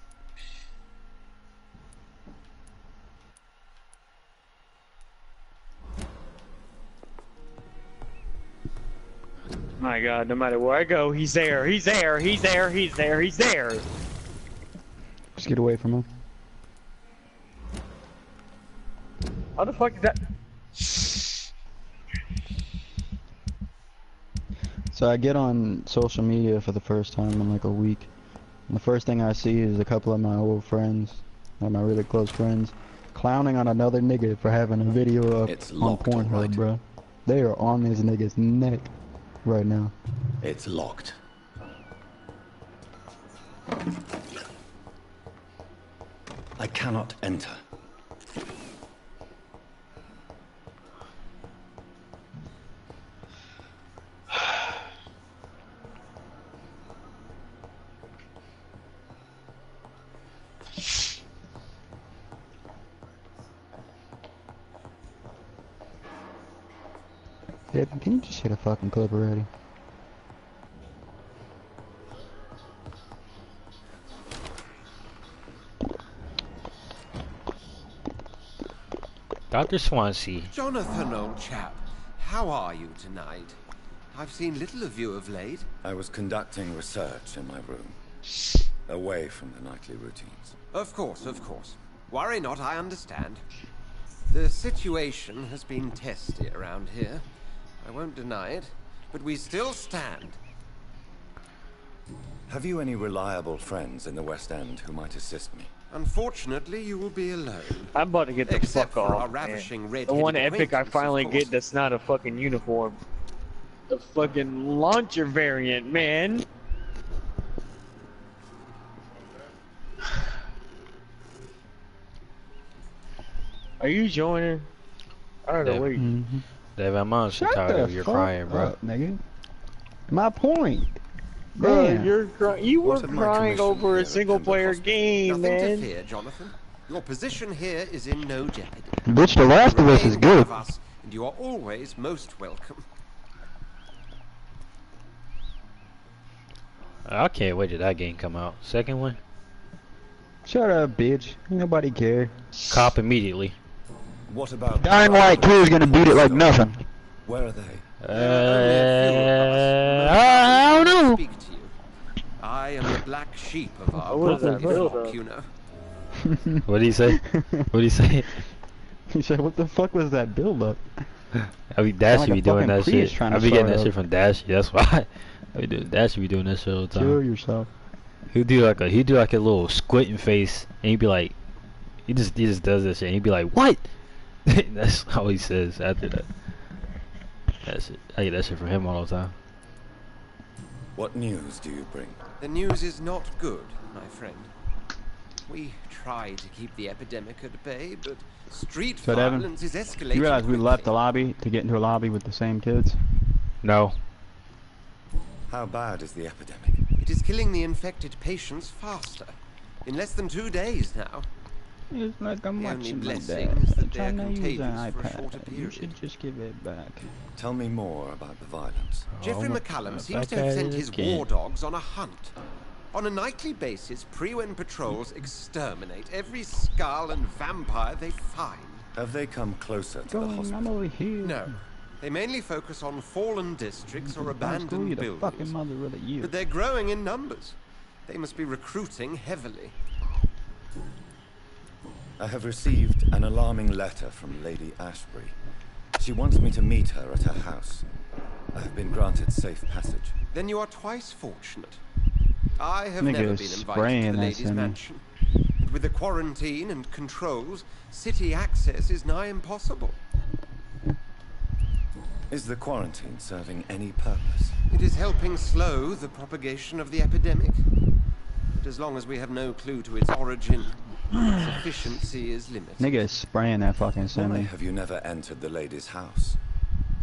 [SPEAKER 6] My God, no matter where I go, he's there. He's there. He's there. He's there. He's there.
[SPEAKER 8] Just get away from him.
[SPEAKER 6] How the fuck is that?
[SPEAKER 8] So I get on social media for the first time in like a week. And the first thing I see is a couple of my old friends, like my really close friends, clowning on another nigga for having a video up on Pornhub,
[SPEAKER 9] right?
[SPEAKER 8] bro. They are on this nigga's neck right now.
[SPEAKER 9] It's locked. I cannot enter.
[SPEAKER 8] Devin, can you just hit a fucking clip already?
[SPEAKER 7] Dr. Swansea.
[SPEAKER 4] Jonathan, old chap, how are you tonight? I've seen little of you of late.
[SPEAKER 9] I was conducting research in my room, away from the nightly routines.
[SPEAKER 4] Of course, of course. Worry not, I understand. The situation has been testy around here. I won't deny it, but we still stand.
[SPEAKER 9] Have you any reliable friends in the West End who might assist me?
[SPEAKER 4] Unfortunately, you will be alone.
[SPEAKER 6] I'm about to get the
[SPEAKER 4] Except
[SPEAKER 6] fuck
[SPEAKER 4] for
[SPEAKER 6] off,
[SPEAKER 4] our ravishing
[SPEAKER 6] man.
[SPEAKER 4] red-headed
[SPEAKER 6] The one epic I
[SPEAKER 4] acquaintance,
[SPEAKER 6] finally
[SPEAKER 4] of
[SPEAKER 6] get
[SPEAKER 4] course.
[SPEAKER 6] that's not a fucking uniform. The fucking launcher variant, man. Are you joining? I don't know. Wait.
[SPEAKER 7] Dave, I'm honestly
[SPEAKER 8] Shut
[SPEAKER 7] tired
[SPEAKER 8] the
[SPEAKER 7] of your
[SPEAKER 8] fuck
[SPEAKER 7] crying, bro.
[SPEAKER 8] up, nigga. My point.
[SPEAKER 6] Bro,
[SPEAKER 8] Damn.
[SPEAKER 6] you were
[SPEAKER 9] What of my
[SPEAKER 6] crying
[SPEAKER 9] commission
[SPEAKER 6] over
[SPEAKER 9] here
[SPEAKER 6] a
[SPEAKER 9] at
[SPEAKER 6] single player
[SPEAKER 9] Hospital?
[SPEAKER 6] game,
[SPEAKER 4] Nothing to
[SPEAKER 6] man.
[SPEAKER 4] fear, Jonathan. Your position here is in no jeopardy.
[SPEAKER 8] Bitch, The Last of Us is
[SPEAKER 4] Remain one
[SPEAKER 8] good.
[SPEAKER 4] of us, and you are always most welcome.
[SPEAKER 7] I can't wait till that game come out. Second one,
[SPEAKER 8] Shut up, bitch. Ain't nobody care.
[SPEAKER 7] cop immediately.
[SPEAKER 9] What about...
[SPEAKER 8] Dying Light 2 is gonna beat it like nothing.
[SPEAKER 9] Where are they?
[SPEAKER 7] I don't know.
[SPEAKER 4] Speak to you. I am the black sheep of our
[SPEAKER 6] What is that
[SPEAKER 4] flock,
[SPEAKER 6] build-up?
[SPEAKER 4] you know.
[SPEAKER 7] What did he say? What did he say?
[SPEAKER 8] He said, what the fuck was that build-up?
[SPEAKER 7] I mean, Dash
[SPEAKER 8] Sound
[SPEAKER 7] should
[SPEAKER 8] like
[SPEAKER 7] be
[SPEAKER 8] a
[SPEAKER 7] doing
[SPEAKER 8] fucking
[SPEAKER 7] that
[SPEAKER 8] Prius
[SPEAKER 7] shit.
[SPEAKER 8] trying
[SPEAKER 7] I
[SPEAKER 8] to
[SPEAKER 7] be getting
[SPEAKER 8] start
[SPEAKER 7] that
[SPEAKER 8] up.
[SPEAKER 7] shit from Dashy. That's why. Dash should be doing that shit all the
[SPEAKER 8] Kill
[SPEAKER 7] time.
[SPEAKER 8] yourself.
[SPEAKER 7] He'd do like a little squinting face, and he'd be like, he just does that shit, and he'd be like, what? That's all he says after that. That's it. I get that shit from him all the time.
[SPEAKER 9] What news do you bring?
[SPEAKER 4] The news is not good, my friend. We try to keep the epidemic at bay, but street
[SPEAKER 8] So, Devin,
[SPEAKER 4] violence is escalating
[SPEAKER 8] You realize we
[SPEAKER 4] quickly.
[SPEAKER 8] left the lobby to get into a lobby with the same kids?
[SPEAKER 7] No.
[SPEAKER 9] How bad is the epidemic?
[SPEAKER 4] It is killing the infected patients faster. In less than 2 days now.
[SPEAKER 8] It's like I'm
[SPEAKER 4] The only
[SPEAKER 8] watching my
[SPEAKER 4] blessing
[SPEAKER 8] dad.
[SPEAKER 4] is that they are
[SPEAKER 8] Trying to use
[SPEAKER 4] contagious
[SPEAKER 8] an
[SPEAKER 4] for a
[SPEAKER 8] iPad.
[SPEAKER 4] shorter
[SPEAKER 8] You
[SPEAKER 4] period.
[SPEAKER 8] should just give it back.
[SPEAKER 9] Tell me more about the violence.
[SPEAKER 4] Jeffrey
[SPEAKER 7] Oh,
[SPEAKER 4] McCallum seems
[SPEAKER 7] back
[SPEAKER 4] to have
[SPEAKER 7] at
[SPEAKER 4] sent
[SPEAKER 7] it
[SPEAKER 4] his
[SPEAKER 7] again.
[SPEAKER 4] war dogs on a hunt. On a nightly basis, Pre-Wen patrols exterminate every skull and vampire they find.
[SPEAKER 9] Have they come closer to the
[SPEAKER 8] I'm
[SPEAKER 9] hospital?
[SPEAKER 8] over here.
[SPEAKER 4] No. They mainly focus on fallen districts or
[SPEAKER 8] Screw
[SPEAKER 4] abandoned
[SPEAKER 8] you, the
[SPEAKER 4] buildings.
[SPEAKER 8] fucking mother of you.
[SPEAKER 4] But they're growing in numbers. They must be recruiting heavily.
[SPEAKER 9] I have received an alarming letter from Lady Ashbury. She wants me to meet her at her house. I have been granted safe passage.
[SPEAKER 4] Then you are twice fortunate. I have
[SPEAKER 8] Nigga
[SPEAKER 4] never
[SPEAKER 8] is
[SPEAKER 4] been invited
[SPEAKER 8] spraying
[SPEAKER 4] to the
[SPEAKER 8] that
[SPEAKER 4] lady's
[SPEAKER 8] semi.
[SPEAKER 4] mansion. But with the quarantine and controls, city access is nigh impossible.
[SPEAKER 9] Is the quarantine serving any purpose?
[SPEAKER 4] It is helping slow the propagation of the epidemic. But as long as we have no clue to its origin, its efficiency is limited.
[SPEAKER 8] Nigga is spraying that fucking
[SPEAKER 9] Why
[SPEAKER 8] semi.
[SPEAKER 9] have you never entered the lady's house?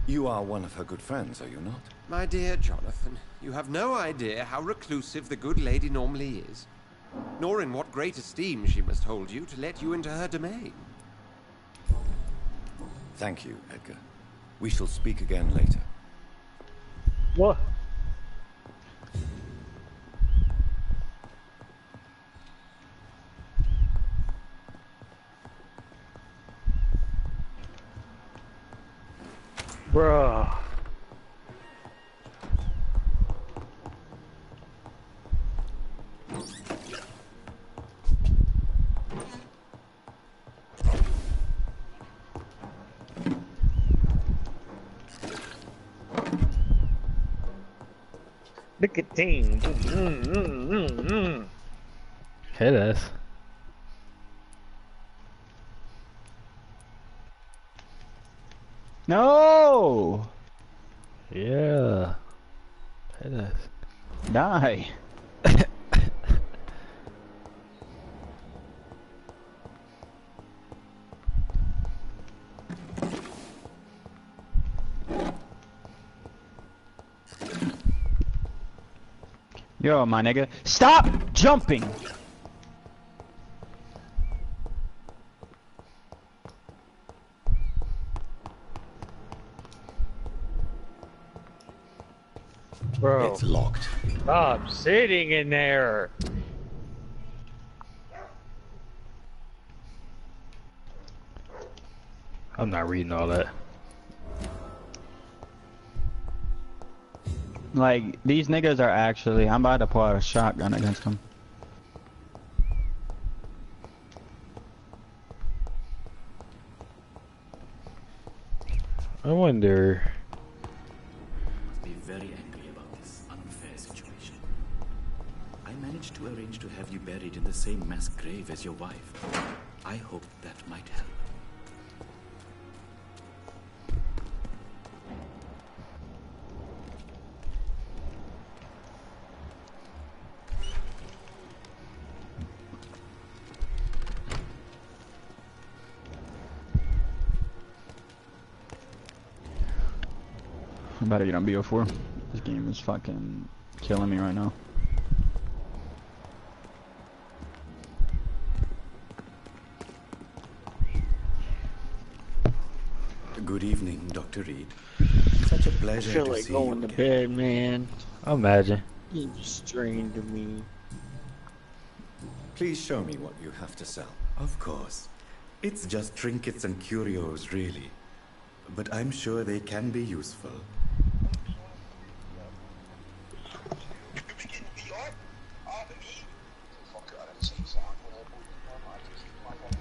[SPEAKER 9] You are one of her good friends, are you not?
[SPEAKER 4] My dear Jonathan, you have no idea how reclusive the good lady normally is, nor in what great esteem she must hold you to let you into her domain.
[SPEAKER 9] Thank you, Edgar. We shall speak again later.
[SPEAKER 6] What? Bruh. Nicotine.
[SPEAKER 7] Hit us.
[SPEAKER 8] No!
[SPEAKER 7] Yeah. Hit us.
[SPEAKER 8] Die. Yo, my nigga. Stop jumping!
[SPEAKER 6] Bro.
[SPEAKER 9] It's locked.
[SPEAKER 6] Stop sitting in there.
[SPEAKER 7] I'm not reading all that.
[SPEAKER 8] Like, these niggas are actually... I'm about to pull out a shotgun against them.
[SPEAKER 7] I wonder...
[SPEAKER 10] Must be very angry about this unfair situation. I managed to arrange to have you buried in the same mass grave as your wife. I hope that might help.
[SPEAKER 8] I'm about to get on BO4. This game is fucking killing me right now.
[SPEAKER 10] Good evening, Dr. Reed. Such a pleasure
[SPEAKER 6] I feel
[SPEAKER 10] to
[SPEAKER 6] like
[SPEAKER 10] see
[SPEAKER 6] going
[SPEAKER 10] you
[SPEAKER 6] to
[SPEAKER 10] again.
[SPEAKER 6] bed, man.
[SPEAKER 7] Imagine.
[SPEAKER 6] You strained to me.
[SPEAKER 9] Please show me what you have to sell.
[SPEAKER 10] Of course. It's just trinkets and curios, really. But I'm sure they can be useful.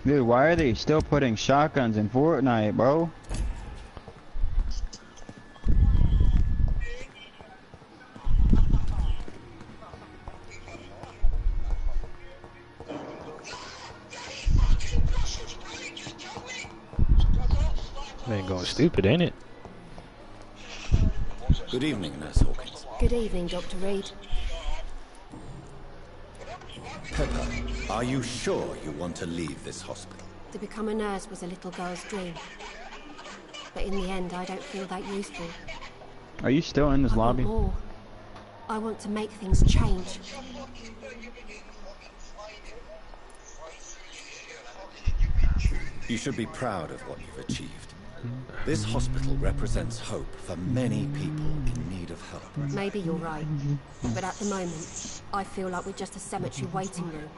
[SPEAKER 8] Dude, why are they still putting shotguns in Fortnite, bro?
[SPEAKER 7] Man, going stupid, ain't it?
[SPEAKER 9] Good evening, Nurse Hawkins.
[SPEAKER 11] Good evening, Dr. Reed.
[SPEAKER 9] Pepper, are you sure you want to leave this hospital?
[SPEAKER 11] To become a nurse was a little girl's dream. But in the end, I don't feel that useful.
[SPEAKER 8] Are you still in this lobby?
[SPEAKER 11] I want more. I want to make things change.
[SPEAKER 9] You should be proud of what you've achieved. This hospital represents hope for many people in need of help.
[SPEAKER 11] Maybe you're right. But at the moment, I feel like we're just a cemetery waiting room.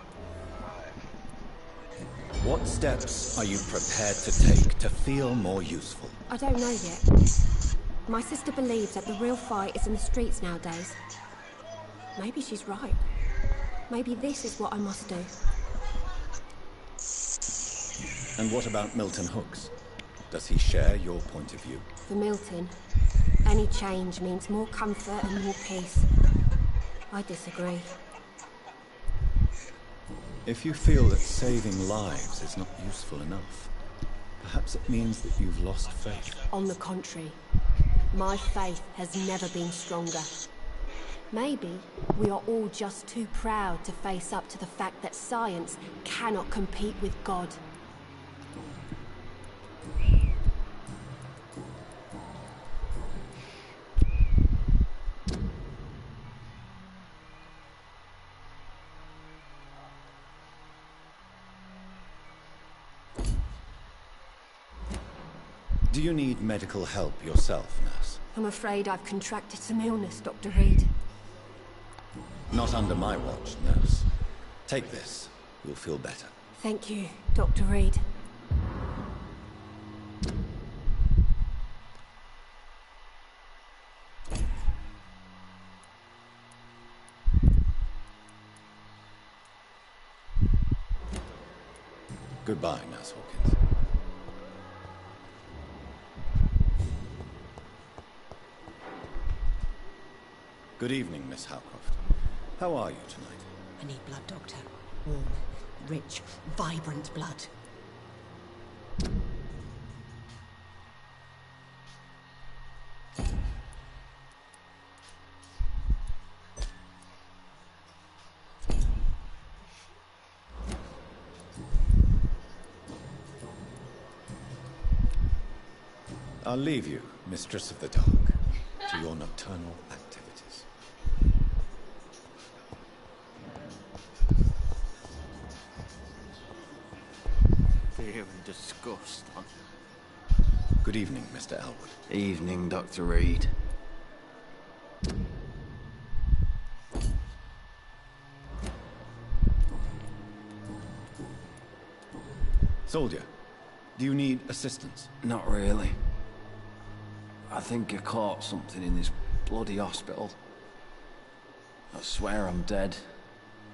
[SPEAKER 9] What steps are you prepared to take to feel more useful?
[SPEAKER 11] I don't know yet. My sister believes that the real fight is in the streets nowadays. Maybe she's right. Maybe this is what I must do.
[SPEAKER 9] And what about Milton Hooks? Does he share your point of view?
[SPEAKER 11] For Milton, any change means more comfort and more peace. I disagree.
[SPEAKER 9] If you feel that saving lives is not useful enough, perhaps it means that you've lost faith.
[SPEAKER 11] On the contrary, my faith has never been stronger. Maybe we are all just too proud to face up to the fact that science cannot compete with God.
[SPEAKER 9] Do you need medical help yourself, nurse?
[SPEAKER 11] I'm afraid I've contracted some illness, Dr. Reed.
[SPEAKER 9] Not under my watch, nurse. Take this. You'll feel better.
[SPEAKER 11] Thank you, Dr. Reed.
[SPEAKER 9] Goodbye, Nurse Hawkins. Good evening, Miss Howcroft. How are you tonight?
[SPEAKER 12] I need blood, Doctor. Warm, rich, vibrant blood.
[SPEAKER 9] I'll leave you, Mistress of the Dark, to your nocturnal activities.
[SPEAKER 1] Fear and disgust.
[SPEAKER 9] Good evening, Mr. Elwood.
[SPEAKER 1] Evening, Dr. Reed.
[SPEAKER 9] Soldier, do you need assistance?
[SPEAKER 13] Not really. I think I caught something in this bloody hospital. I swear I'm dead,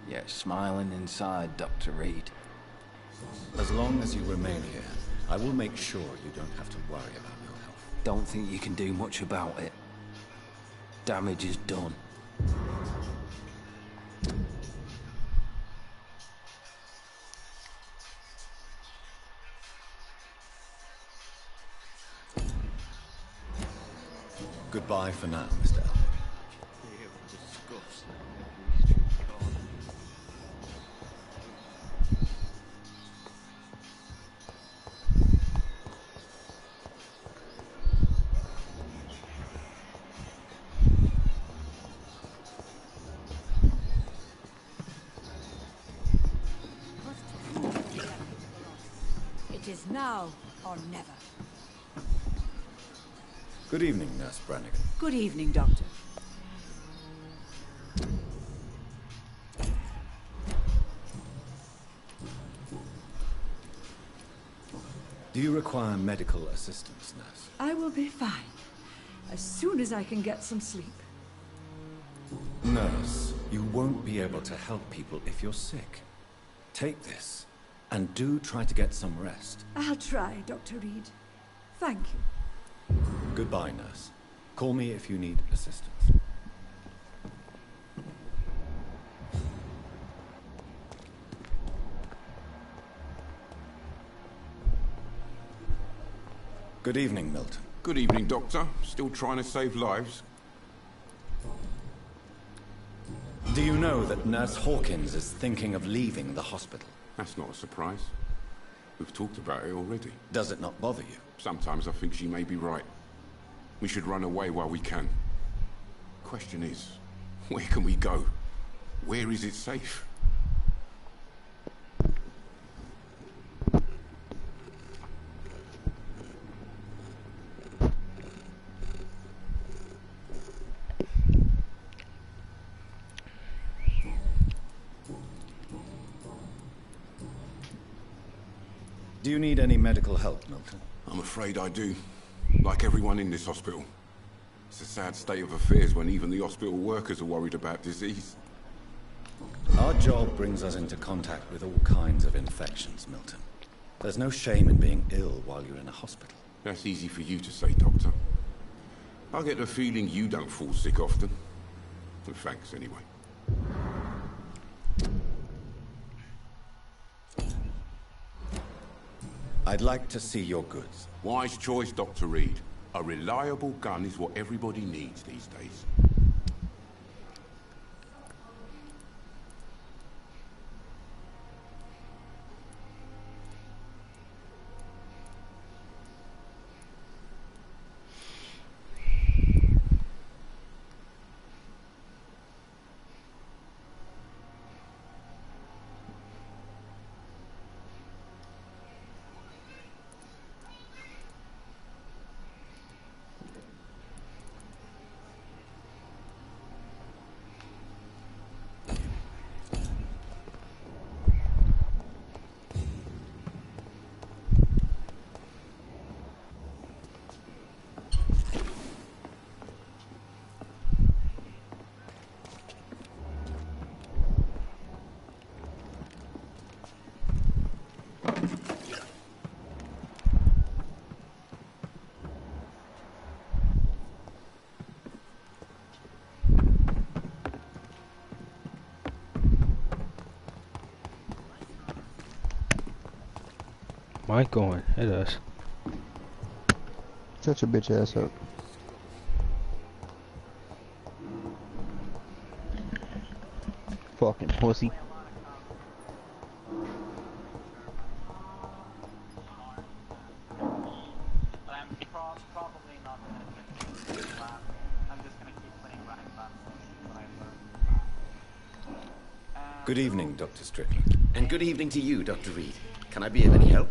[SPEAKER 13] yet smiling inside, Dr. Reed.
[SPEAKER 9] As long as you remain here, I will make sure you don't have to worry about your health.
[SPEAKER 13] Don't think you can do much about it. Damage is done.
[SPEAKER 9] Goodbye for now, Mr. Albert.
[SPEAKER 14] It is now or never.
[SPEAKER 9] Good evening, Nurse Brannigan.
[SPEAKER 14] Good evening, Doctor.
[SPEAKER 9] Do you require medical assistance, nurse?
[SPEAKER 14] I will be fine. As soon as I can get some sleep.
[SPEAKER 9] Nurse, you won't be able to help people if you're sick. Take this, and do try to get some rest.
[SPEAKER 14] I'll try, Dr. Reed. Thank you.
[SPEAKER 9] Goodbye, nurse. Call me if you need assistance. Good evening, Milton.
[SPEAKER 15] Good evening, Doctor. Still trying to save lives?
[SPEAKER 9] Do you know that Nurse Hawkins is thinking of leaving the hospital?
[SPEAKER 15] That's not a surprise. We've talked about it already.
[SPEAKER 9] Does it not bother you?
[SPEAKER 15] Sometimes I think she may be right. We should run away while we can. Question is, where can we go? Where is it safe?
[SPEAKER 9] Do you need any medical help, Milton?
[SPEAKER 15] I'm afraid I do. Like everyone in this hospital. It's a sad state of affairs when even the hospital workers are worried about disease.
[SPEAKER 9] Our job brings us into contact with all kinds of infections, Milton. There's no shame in being ill while you're in a hospital.
[SPEAKER 15] That's easy for you to say, Doctor. I get the feeling you don't fall sick often. And thanks, anyway.
[SPEAKER 9] I'd like to see your goods.
[SPEAKER 15] Wise choice, Dr. Reed. A reliable gun is what everybody needs these days.
[SPEAKER 7] Mike going at us.
[SPEAKER 8] Shut your bitch ass up. Fucking pussy.
[SPEAKER 9] Good evening, Dr. Strickland.
[SPEAKER 16] And good evening to you, Dr. Reed. Can I be of any help?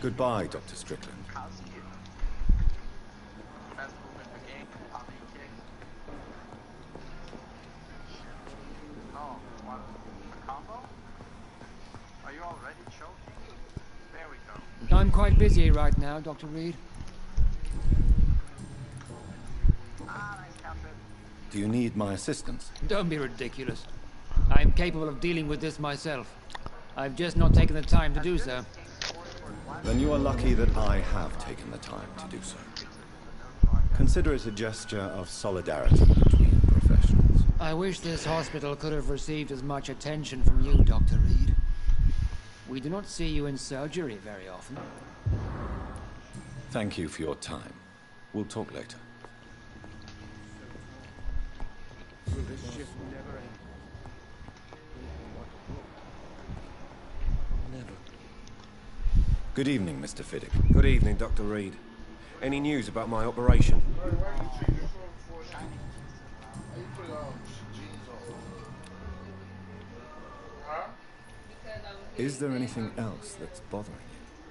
[SPEAKER 9] Goodbye, Dr. Strickland.
[SPEAKER 17] I'm quite busy right now, Dr. Reed.
[SPEAKER 9] Do you need my assistance?
[SPEAKER 17] Don't be ridiculous. I'm capable of dealing with this myself. I've just not taken the time to do so.
[SPEAKER 9] Then you are lucky that I have taken the time to do so. Consider it a gesture of solidarity between professionals.
[SPEAKER 17] I wish this hospital could have received as much attention from you, Dr. Reed. We do not see you in surgery very often.
[SPEAKER 9] Thank you for your time. We'll talk later. Good evening, Mr. Fiddick.
[SPEAKER 4] Good evening, Dr. Reed. Any news about my operation?
[SPEAKER 9] Is there anything else that's bothering you?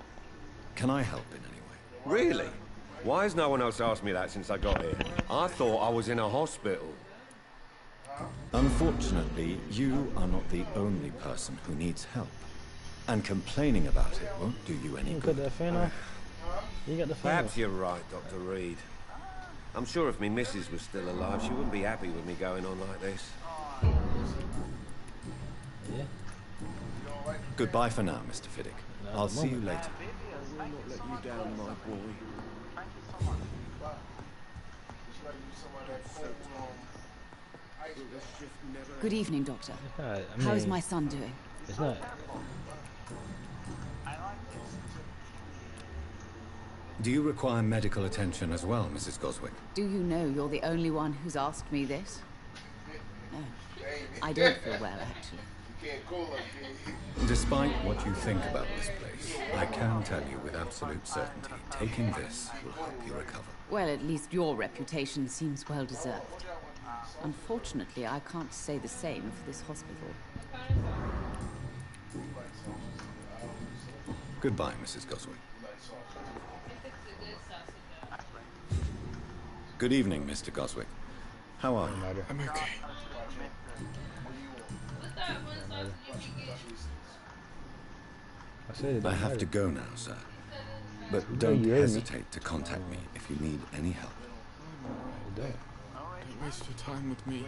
[SPEAKER 9] Can I help in any way?
[SPEAKER 4] Really? Why has no one else asked me that since I got here? I thought I was in a hospital.
[SPEAKER 9] Unfortunately, you are not the only person who needs help. And complaining about it won't do you any good.
[SPEAKER 7] Got that fan off? You got the fan
[SPEAKER 4] Perhaps
[SPEAKER 7] off.
[SPEAKER 4] you're right, Dr. Reed. I'm sure if me missus was still alive, she wouldn't be happy with me going on like this.
[SPEAKER 7] Yeah.
[SPEAKER 9] Goodbye for now, Mr. Fiddick. I'll see you later.
[SPEAKER 4] I will not let you down, my boy.
[SPEAKER 12] Good evening, Doctor.
[SPEAKER 7] I
[SPEAKER 12] How is
[SPEAKER 7] mean,
[SPEAKER 12] my son doing?
[SPEAKER 7] It's not.
[SPEAKER 9] Do you require medical attention as well, Mrs. Goswick?
[SPEAKER 12] Do you know you're the only one who's asked me this? No. I don't feel well, actually.
[SPEAKER 9] Despite what you think about this place, I can tell you with absolute certainty, taking this will help you recover.
[SPEAKER 12] Well, at least your reputation seems well deserved. Unfortunately, I can't say the same for this hospital.
[SPEAKER 9] Goodbye, Mrs. Goswick. Good evening, Mr. Goswick. How are you?
[SPEAKER 15] I'm okay.
[SPEAKER 9] I have to go now, sir. But don't hesitate to contact me if you need any help.
[SPEAKER 15] Don't waste your time with me.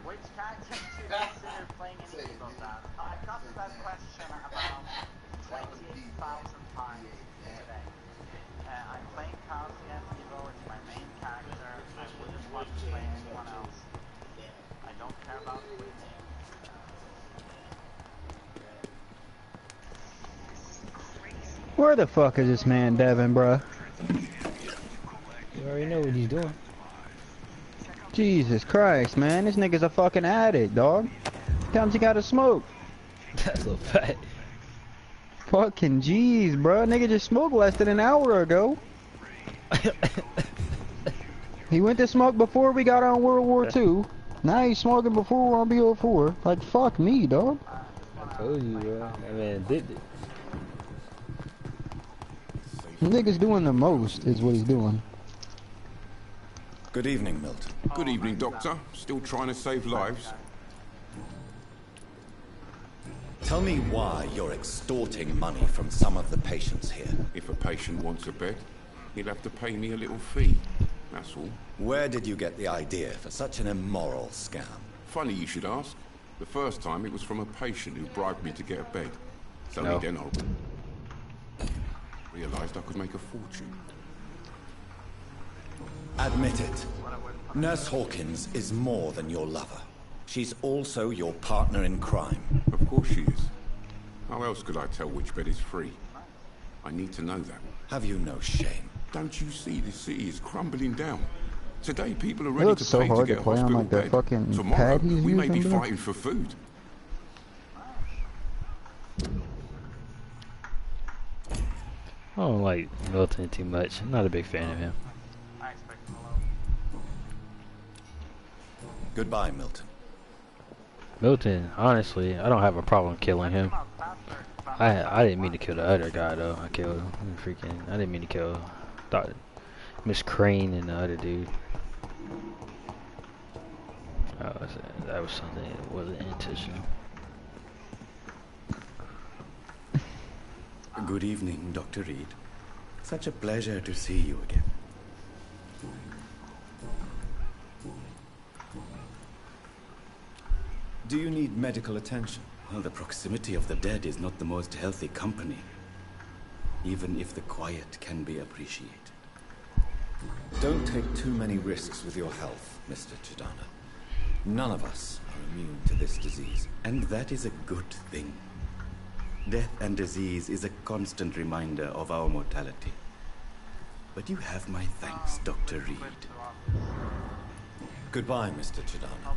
[SPEAKER 18] Which character do you consider playing in Evil Dan? I got that question about 28,000 times today. I'm playing Kelsey as Evil, it's my main character. I wouldn't want to play anyone else. I don't care about winning.
[SPEAKER 8] Where the fuck is this man, Devin, bruh?
[SPEAKER 7] You already know what he's doing.
[SPEAKER 8] Jesus Christ, man. This nigga's a fucking addict, dog. Times he gotta smoke.
[SPEAKER 7] That's a little fat.
[SPEAKER 8] Fucking jeez, bruh. Nigga just smoked less than an hour ago. He went to smoke before we got on World War II. Now he's smoking before we're on BO4. Like, fuck me, dog.
[SPEAKER 7] I told you, bro. That man did it.
[SPEAKER 8] Nigga's doing the most, is what he's doing.
[SPEAKER 9] Good evening, Milton.
[SPEAKER 15] Good evening, Doctor. Still trying to save lives?
[SPEAKER 9] Tell me why you're extorting money from some of the patients here.
[SPEAKER 15] If a patient wants a bed, he'll have to pay me a little fee. That's all.
[SPEAKER 9] Where did you get the idea for such an immoral scam?
[SPEAKER 15] Funny you should ask. The first time it was from a patient who bribed me to get a bed. So
[SPEAKER 9] No.
[SPEAKER 15] then I realised I could make a fortune.
[SPEAKER 9] Admit it. Nurse Hawkins is more than your lover. She's also your partner in crime.
[SPEAKER 15] Of course she is. How else could I tell which bed is free? I need to know that.
[SPEAKER 9] Have you no shame?
[SPEAKER 15] Don't you see the city is crumbling down? Today people are
[SPEAKER 8] It
[SPEAKER 15] ready
[SPEAKER 8] looks
[SPEAKER 15] to
[SPEAKER 8] so
[SPEAKER 15] pay to
[SPEAKER 8] hard
[SPEAKER 15] get
[SPEAKER 8] to
[SPEAKER 15] a
[SPEAKER 8] play on
[SPEAKER 15] hospital
[SPEAKER 8] like that
[SPEAKER 15] bed.
[SPEAKER 8] fucking
[SPEAKER 15] Tomorrow
[SPEAKER 8] pad he's
[SPEAKER 15] we may be
[SPEAKER 8] using, bro.
[SPEAKER 15] fighting for food.
[SPEAKER 7] I don't like Milton too much. I'm not a big fan of him.
[SPEAKER 9] Goodbye, Milton.
[SPEAKER 7] Milton, honestly, I don't have a problem killing him. I didn't mean to kill the other guy though. I killed freaking. I didn't mean to kill. Thought Miss Crane and the other dude. Oh, that was something that wasn't intentional.
[SPEAKER 9] Good evening, Dr. Reed. Such a pleasure to see you again.
[SPEAKER 10] Do you need medical attention?
[SPEAKER 9] Well, the proximity of the dead is not the most healthy company, even if the quiet can be appreciated.
[SPEAKER 10] Don't take too many risks with your health, Mr. Chidana. None of us are immune to this disease.
[SPEAKER 9] And that is a good thing. Death and disease is a constant reminder of our mortality. But you have my thanks, Dr. Reed.
[SPEAKER 10] Goodbye, Mr. Chidana.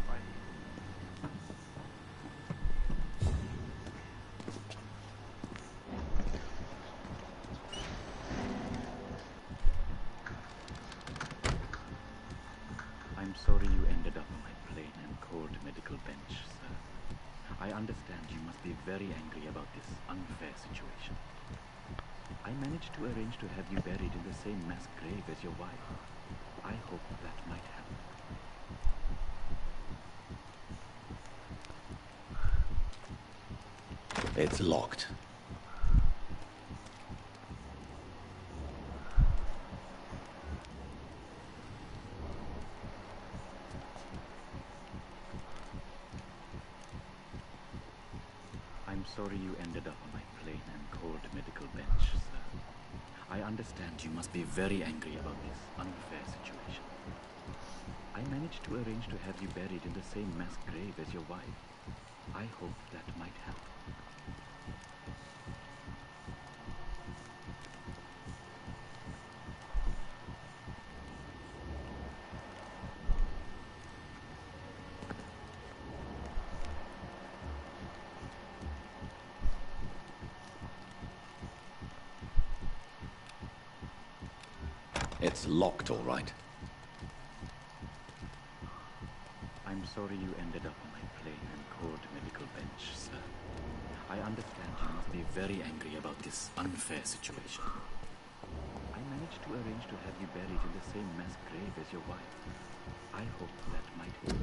[SPEAKER 10] I'm sorry you ended up on my plain and cold medical bench, sir. I understand you must be very angry about this unfair situation. I managed to arrange to have you buried in the same mass grave as your wife. I hope that might help.
[SPEAKER 9] It's locked.
[SPEAKER 10] I'm sorry you ended up on my plain and cold medical bench, sir. I understand you must be very angry about this unfair situation. I managed to arrange to have you buried in the same mass grave as your wife. I hope that might help.
[SPEAKER 9] It's locked, all right.
[SPEAKER 10] I'm sorry you ended up on my plain and cold medical bench, sir. I understand you must be very angry about this unfair situation. I managed to arrange to have you buried in the same mass grave as your wife. I hope that might help.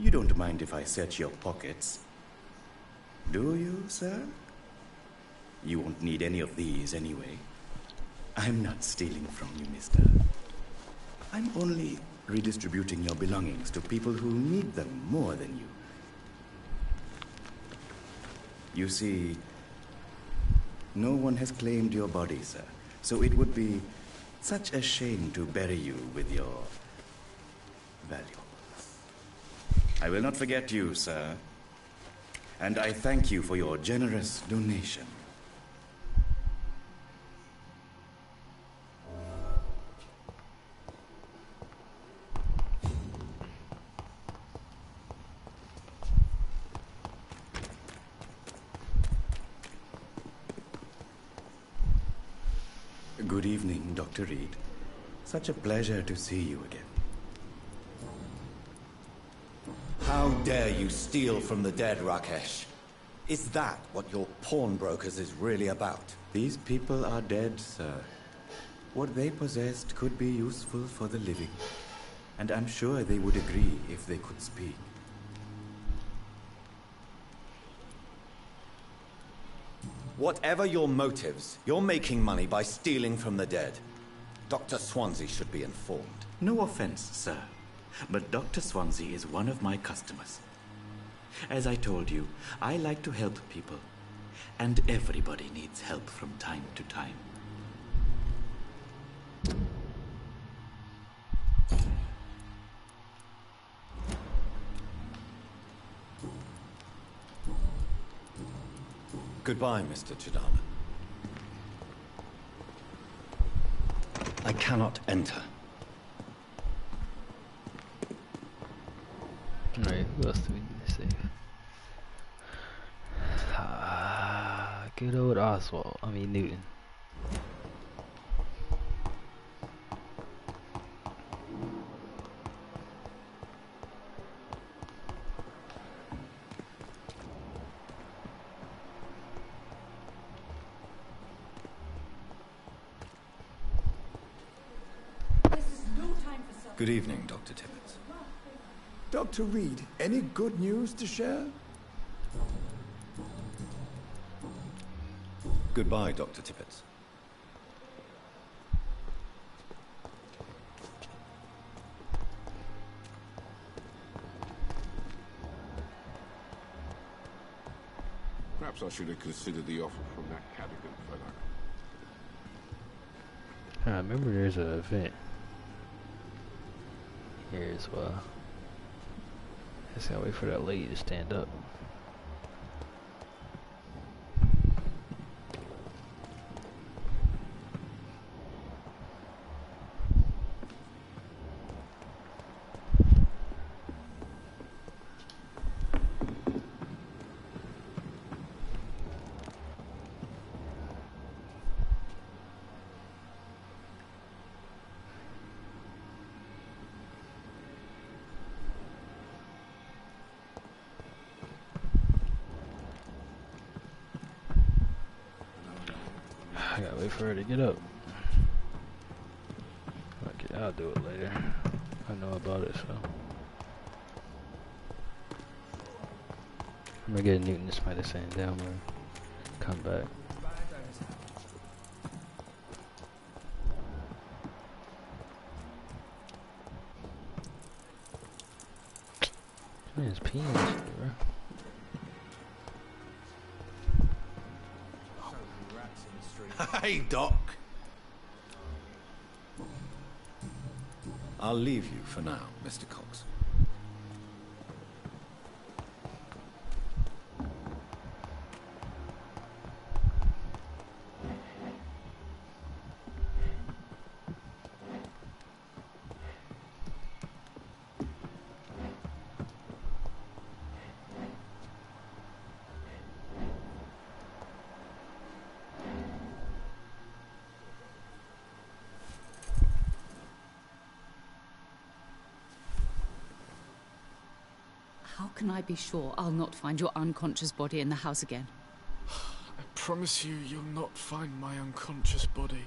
[SPEAKER 9] You don't mind if I search your pockets, do you, sir? You won't need any of these anyway. I'm not stealing from you, mister. I'm only redistributing your belongings to people who need them more than you. You see, no one has claimed your body, sir, so it would be such a shame to bury you with your valuables. I will not forget you, sir, and I thank you for your generous donation. Good evening, Dr. Reed. Such a pleasure to see you again.
[SPEAKER 19] How dare you steal from the dead, Rakesh? Is that what your pawnbrokers is really about?
[SPEAKER 9] These people are dead, sir. What they possessed could be useful for the living. And I'm sure they would agree if they could speak.
[SPEAKER 19] Whatever your motives, you're making money by stealing from the dead. Dr. Swansea should be informed.
[SPEAKER 9] No offense, sir, but Dr. Swansea is one of my customers. As I told you, I like to help people, and everybody needs help from time to time.
[SPEAKER 10] Goodbye, Mr. Chidana.
[SPEAKER 9] I cannot enter.
[SPEAKER 7] Alright, who else do we need to save? Good old Oswald. I mean Newton.
[SPEAKER 9] Good evening, Dr. Tippett.
[SPEAKER 20] Dr. Reed, any good news to share?
[SPEAKER 9] Goodbye, Dr. Tippett.
[SPEAKER 15] Perhaps I should have considered the offer from that Cadogan fellow.
[SPEAKER 7] I remember there's an event here as well. I just gotta wait for that lady to stand up. I gotta wait for her to get up. Okay, I'll do it later. I know about it, so. I'm gonna get Newton this might have sent down or come back. Man's peeing, bro.
[SPEAKER 9] Hey, Doc. I'll leave you for now, Mr. Cox.
[SPEAKER 12] How can I be sure I'll not find your unconscious body in the house again?
[SPEAKER 21] I promise you, you'll not find my unconscious body.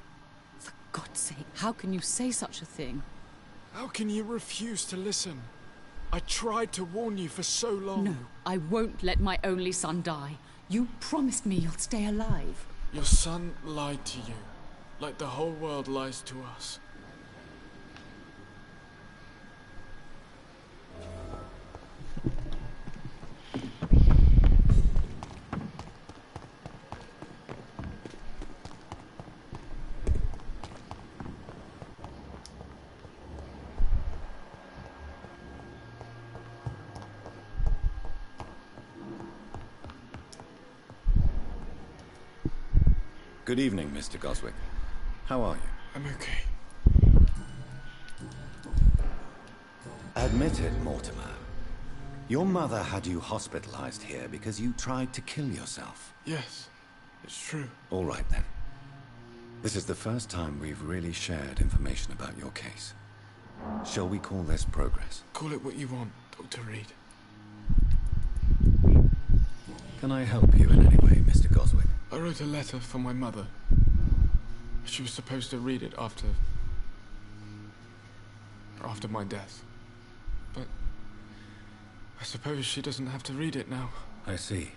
[SPEAKER 12] For God's sake, how can you say such a thing?
[SPEAKER 21] How can you refuse to listen? I tried to warn you for so long.
[SPEAKER 12] No, I won't let my only son die. You promised me you'll stay alive.
[SPEAKER 21] Your son lied to you, like the whole world lies to us.
[SPEAKER 9] Good evening, Mr. Goswick. How are you?
[SPEAKER 21] I'm okay.
[SPEAKER 9] Admit it, Mortimer. Your mother had you hospitalized here because you tried to kill yourself.
[SPEAKER 21] Yes, it's true.
[SPEAKER 9] All right, then. This is the first time we've really shared information about your case. Shall we call this progress?
[SPEAKER 21] Call it what you want, Dr. Reed.
[SPEAKER 9] Can I help you in any way, Mr. Goswick?
[SPEAKER 21] I wrote a letter for my mother. She was supposed to read it after my death. But I suppose she doesn't have to read it now.
[SPEAKER 9] I see.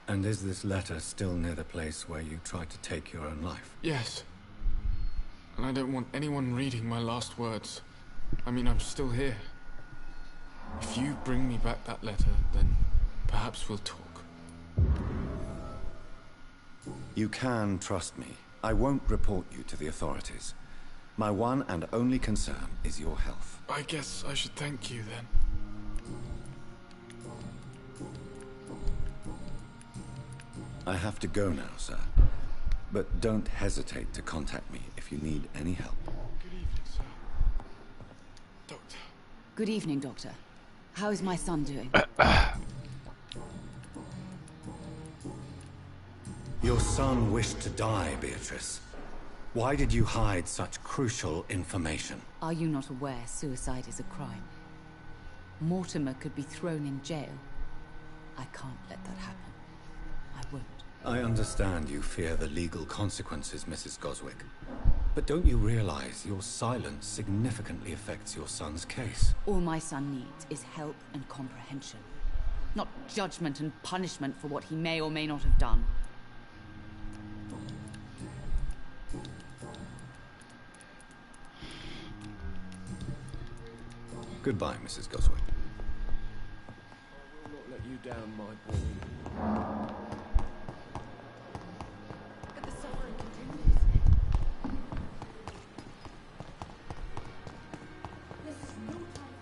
[SPEAKER 9] And is this letter still near the place where you tried to take your own life?
[SPEAKER 21] Yes. And I don't want anyone reading my last words. I mean, I'm still here. If you bring me back that letter, then perhaps we'll talk.
[SPEAKER 9] You can trust me. I won't report you to the authorities. My one and only concern is your health.
[SPEAKER 21] I guess I should thank you then.
[SPEAKER 9] I have to go now, sir. But don't hesitate to contact me if you need any help.
[SPEAKER 21] Good evening, sir. Doctor.
[SPEAKER 12] Good evening, Doctor. How is my son doing?
[SPEAKER 9] Your son wished to die, Beatrice. Why did you hide such crucial information?
[SPEAKER 12] Are you not aware suicide is a crime? Mortimer could be thrown in jail. I can't let that happen. I won't.
[SPEAKER 9] I understand you fear the legal consequences, Mrs. Goswick. But don't you realize your silence significantly affects your son's case?
[SPEAKER 12] All my son needs is help and comprehension. Not judgment and punishment for what he may or may not have done.
[SPEAKER 9] Goodbye, Mrs. Goswick.
[SPEAKER 15] I will not let you down, my boy.
[SPEAKER 2] But the suffering continues. This is no time.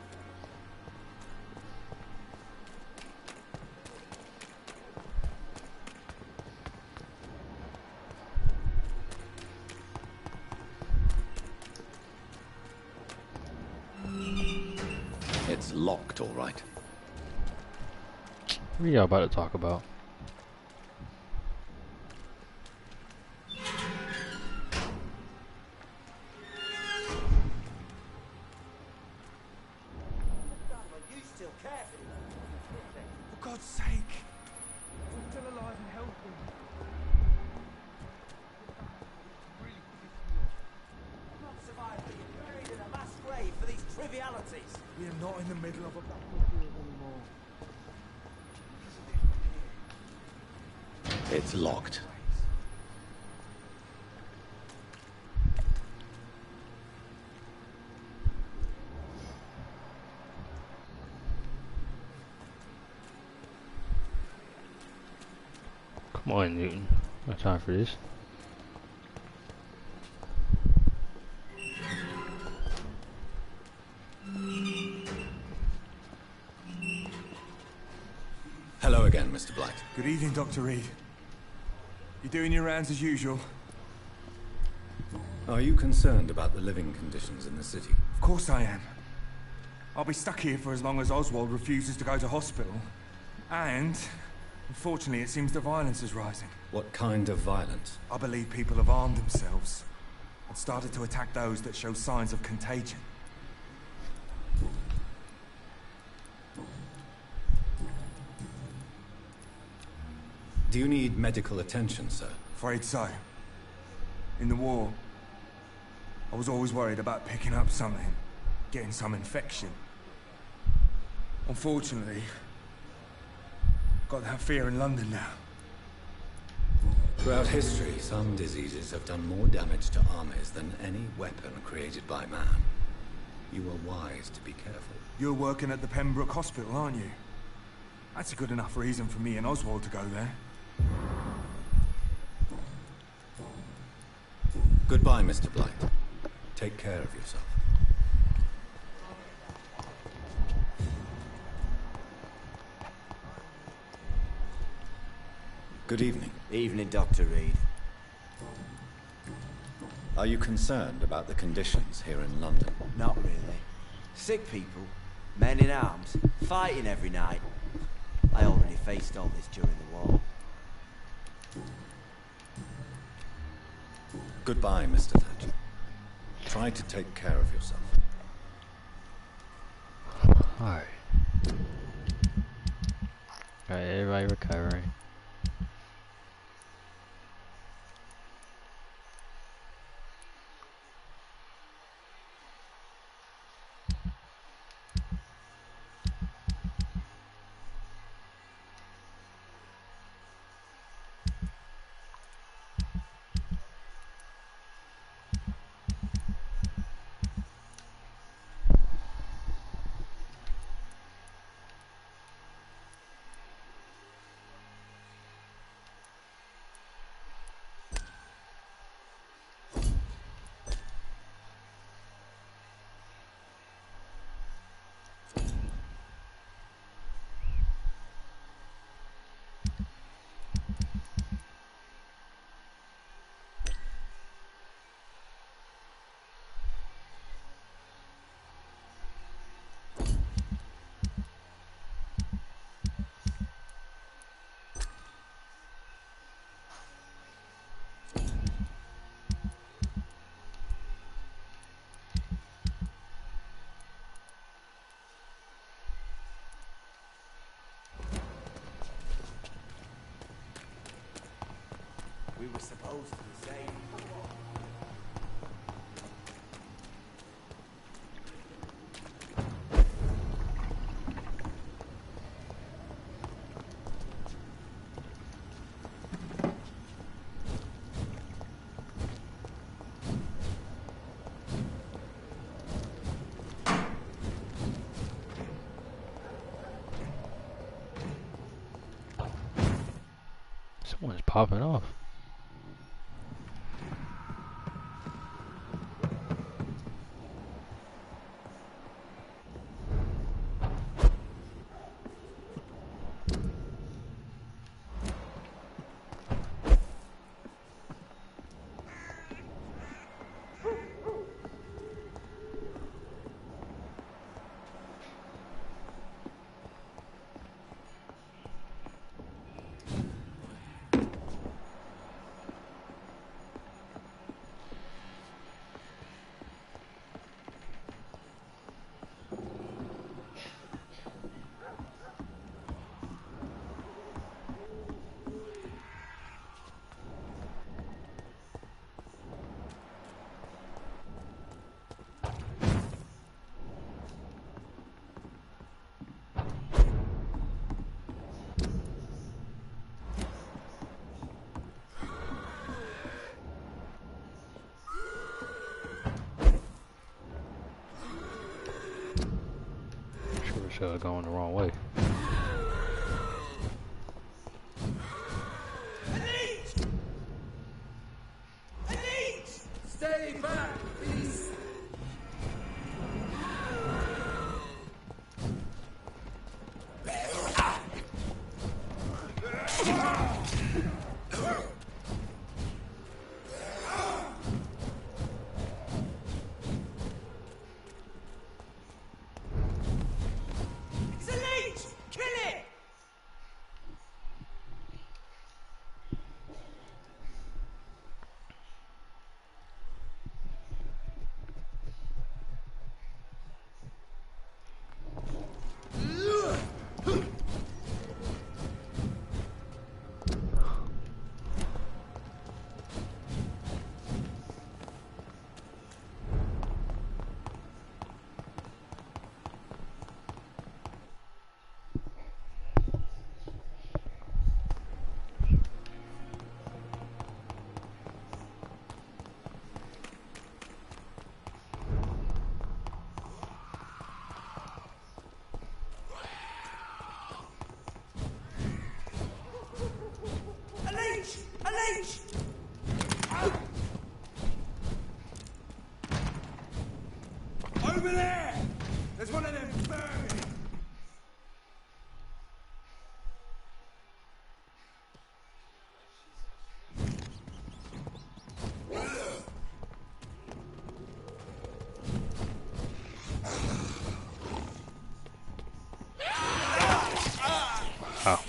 [SPEAKER 9] It's locked, all right.
[SPEAKER 7] What are y'all about to talk about?
[SPEAKER 5] You still care for him?
[SPEAKER 20] For God's sake. We're still alive and healthy.
[SPEAKER 5] Not survived being buried in a mass grave for these trivialities.
[SPEAKER 20] We are not in the middle of a battlefield anymore.
[SPEAKER 9] It's locked.
[SPEAKER 7] Come on, Newton. No time for this.
[SPEAKER 9] Hello again, Mr. Blight.
[SPEAKER 20] Good evening, Dr. Reed. You doing your rounds as usual?
[SPEAKER 9] Are you concerned about the living conditions in the city?
[SPEAKER 20] Of course I am. I'll be stuck here for as long as Oswald refuses to go to hospital. And, unfortunately, it seems the violence is rising.
[SPEAKER 9] What kind of violence?
[SPEAKER 20] I believe people have armed themselves and started to attack those that show signs of contagion.
[SPEAKER 9] Do you need medical attention, sir?
[SPEAKER 20] Afraid so. In the war, I was always worried about picking up something, getting some infection. Unfortunately, got that fear in London now.
[SPEAKER 9] Throughout history, some diseases have done more damage to armies than any weapon created by man. You are wise to be careful.
[SPEAKER 20] You're working at the Pembroke Hospital, aren't you? That's a good enough reason for me and Oswald to go there.
[SPEAKER 9] Goodbye, Mr. Blight. Take care of yourself. Good evening.
[SPEAKER 5] Evening, Dr. Reed.
[SPEAKER 9] Are you concerned about the conditions here in London?
[SPEAKER 5] Not really. Sick people, men in arms, fighting every night. I already faced all this during the war.
[SPEAKER 9] Goodbye, Mr. Thatcher. Try to take care of yourself.
[SPEAKER 7] Alright. Alright, everybody recovering.
[SPEAKER 5] We were supposed to be saved.
[SPEAKER 7] Someone's popping off. Going the wrong way.
[SPEAKER 5] Stay back, please.
[SPEAKER 20] Over there! There's one of them burning!
[SPEAKER 7] Oh.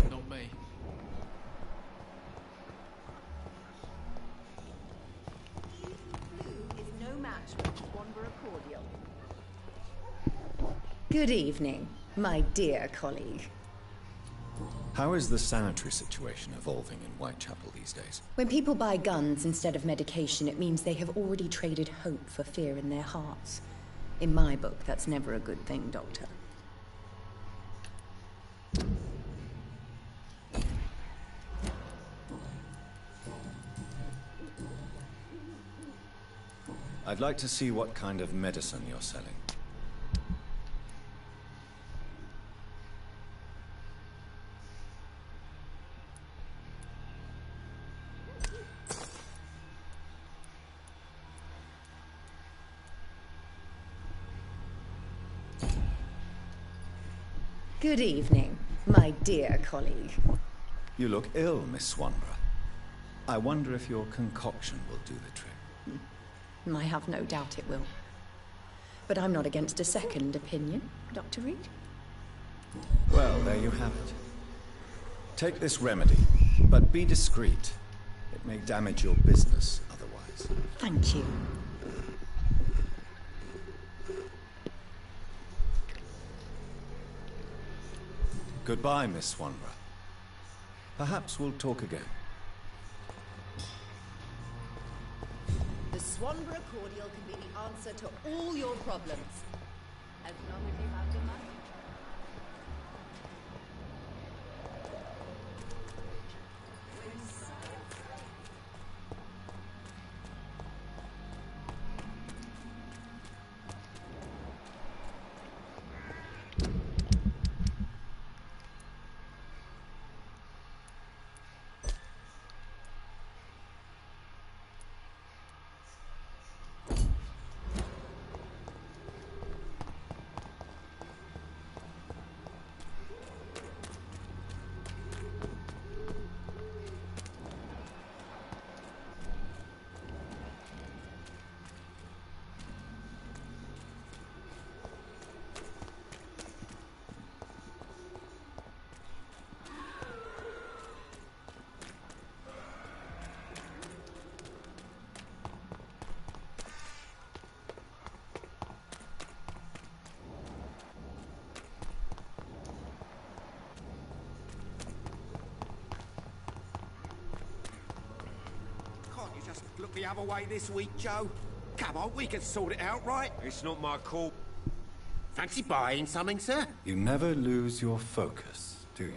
[SPEAKER 21] Not me.
[SPEAKER 3] Good evening, my dear colleague.
[SPEAKER 9] How is the sanitary situation evolving in Whitechapel these days?
[SPEAKER 3] When people buy guns instead of medication, it means they have already traded hope for fear in their hearts. In my book, that's never a good thing, Doctor.
[SPEAKER 9] I'd like to see what kind of medicine you're selling.
[SPEAKER 3] Good evening, my dear colleague.
[SPEAKER 9] You look ill, Miss Swanborough. I wonder if your concoction will do the trick.
[SPEAKER 3] I have no doubt it will. But I'm not against a second opinion, Dr. Reed.
[SPEAKER 9] Well, there you have it. Take this remedy, but be discreet. It may damage your business otherwise.
[SPEAKER 3] Thank you.
[SPEAKER 9] Goodbye, Miss Swanborough. Perhaps we'll talk again.
[SPEAKER 2] The Swanborough cordial can be the answer to all your problems. As long as you have the money.
[SPEAKER 4] Just look the other way this week, Joe. Come on, we can sort it out, right? It's not my call. Fancy buying something, sir?
[SPEAKER 9] You never lose your focus, do you?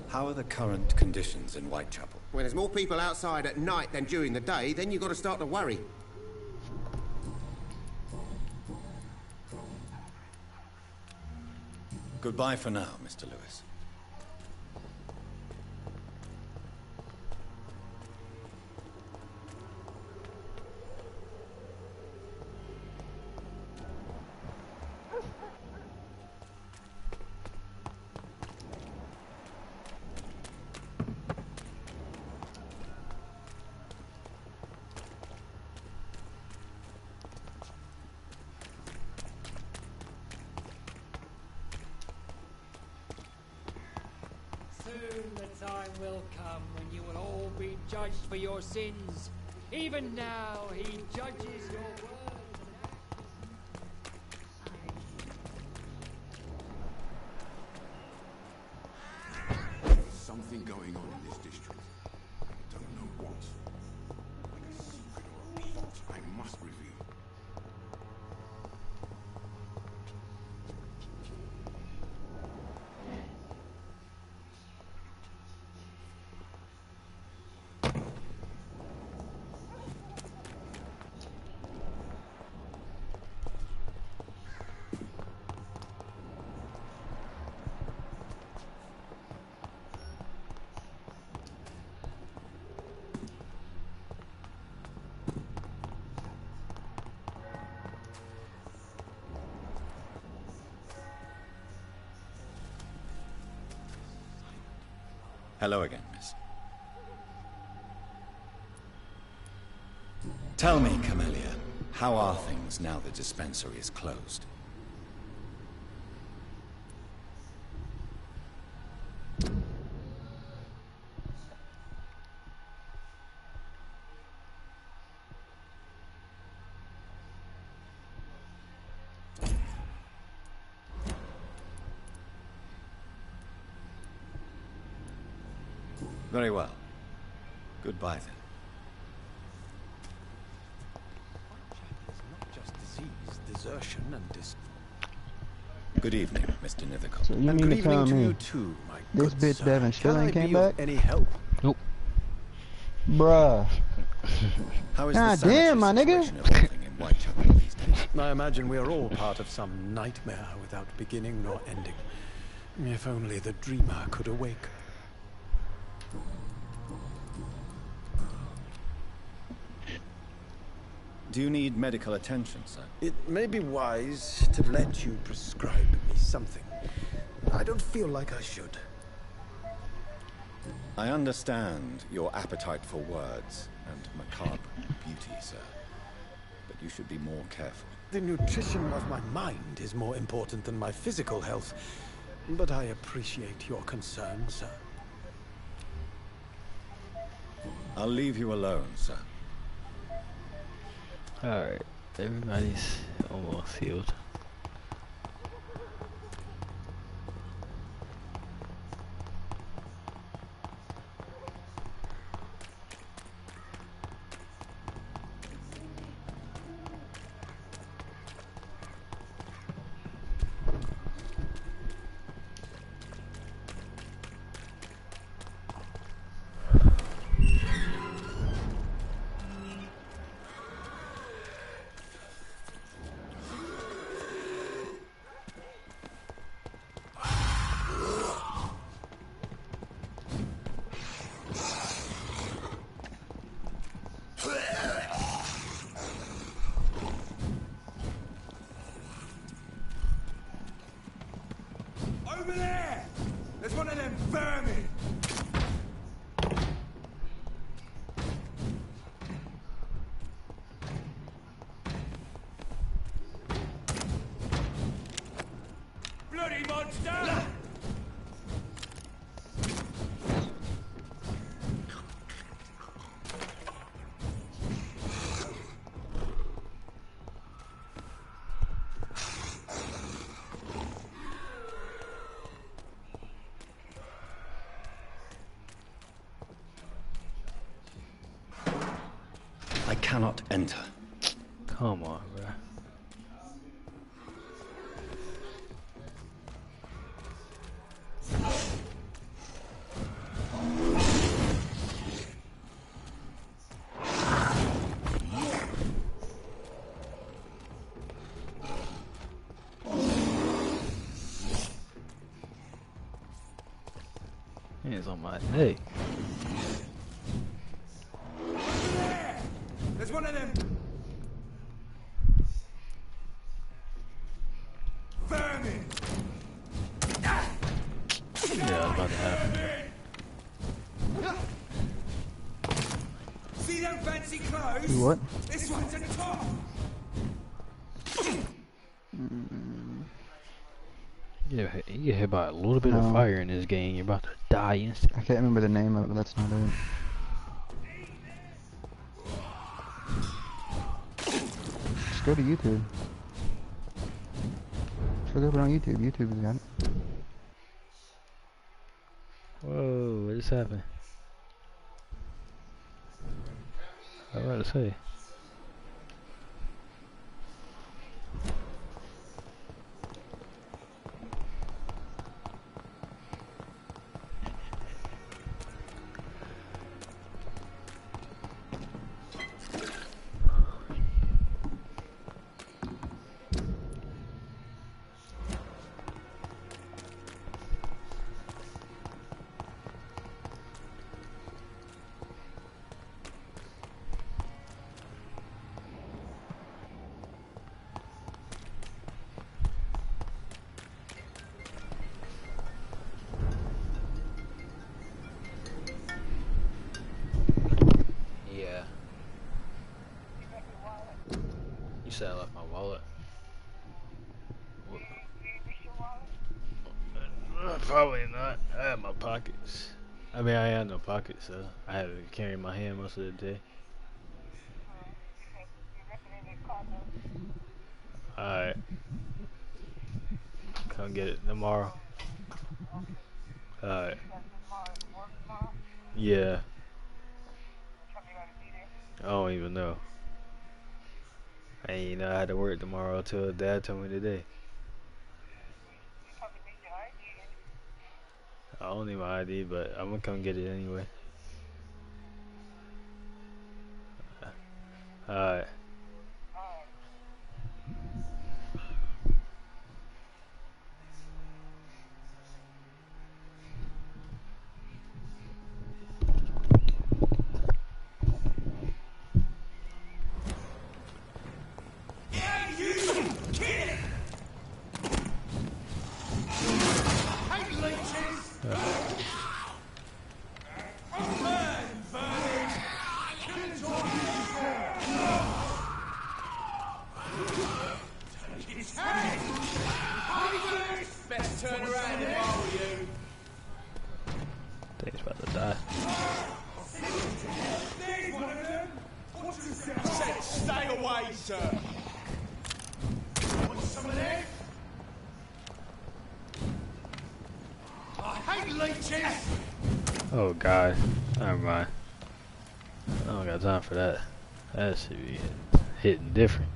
[SPEAKER 9] How are the current conditions in Whitechapel?
[SPEAKER 4] When there's more people outside at night than during the day, then you've got to start to worry.
[SPEAKER 9] Goodbye for now, Mr. Lewis.
[SPEAKER 17] The time will come when you will all be judged for your sins. Even now, he judges your words.
[SPEAKER 15] There's something going on in this district. I don't know what. Like a secret or a plot I must reveal.
[SPEAKER 9] Hello again, miss. Tell me, Camellia, how are things now the dispensary is closed? Very well. Goodbye, then.
[SPEAKER 1] Not just disease, desertion, and
[SPEAKER 9] Good evening, Mr. Nithercott.
[SPEAKER 8] So you mean to tell me
[SPEAKER 1] too, my
[SPEAKER 8] this
[SPEAKER 1] good
[SPEAKER 8] bitch
[SPEAKER 1] sir.
[SPEAKER 8] Devin still
[SPEAKER 1] Can
[SPEAKER 8] ain't
[SPEAKER 1] I
[SPEAKER 8] came
[SPEAKER 1] be
[SPEAKER 8] back?
[SPEAKER 1] of any help?
[SPEAKER 7] Nope.
[SPEAKER 8] Bruh.
[SPEAKER 9] How is
[SPEAKER 8] God
[SPEAKER 9] the
[SPEAKER 8] damn, my nigga.
[SPEAKER 9] situation evolving in Whitechapel these days?
[SPEAKER 1] I imagine we are all part of some nightmare without beginning nor ending. If only the dreamer could awake.
[SPEAKER 9] Do you need medical attention, sir?
[SPEAKER 1] It may be wise to let you prescribe me something. I don't feel like I should.
[SPEAKER 9] I understand your appetite for words and macabre beauty, sir. But you should be more careful.
[SPEAKER 1] The nutrition of my mind is more important than my physical health. But I appreciate your concern, sir.
[SPEAKER 9] I'll leave you alone, sir.
[SPEAKER 7] Alright, everybody's almost healed.
[SPEAKER 20] Over there! There's one of them vermin! Bloody monster!
[SPEAKER 9] I cannot enter.
[SPEAKER 7] Come on, bro. Hands on my neck.
[SPEAKER 20] There's one of them vermin!
[SPEAKER 7] Yeah, that's about to happen.
[SPEAKER 20] See them fancy clothes?
[SPEAKER 8] What?
[SPEAKER 20] This one's a top!
[SPEAKER 7] You get hit by a little bit of fire in this game, you're about to die instantly.
[SPEAKER 8] I can't remember the name of it, but that's not it. Just go to YouTube. Just look up it on YouTube. YouTube has got it.
[SPEAKER 7] Whoa, what just happened? I was about to say. You said I left my wallet. Probably not. I have my pockets. I mean, I had no pockets, so I had to carry my hand most of the day. Alright. Come get it tomorrow. Alright. Yeah. I don't even know. I ain't know I had to work tomorrow till Dad told me today. I don't need my ID, but I'm gonna come get it anyway. Alright.
[SPEAKER 6] sir. Want some of this? I hate leeches!
[SPEAKER 7] Oh god. Never mind. I don't got time for that. That should be hitting different.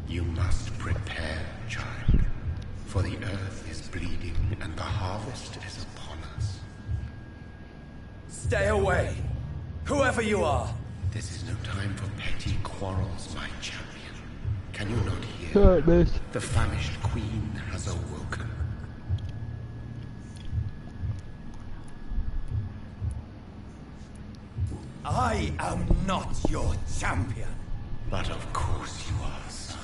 [SPEAKER 15] You must prepare, child, for the earth is bleeding and the harvest is upon us.
[SPEAKER 5] Stay away, whoever you are.
[SPEAKER 15] This is no time for petty quarrels, my champion. Can you not hear?
[SPEAKER 8] Alright, miss.
[SPEAKER 15] The famished queen has awoken.
[SPEAKER 5] I am not your champion.
[SPEAKER 15] But of course you are, son.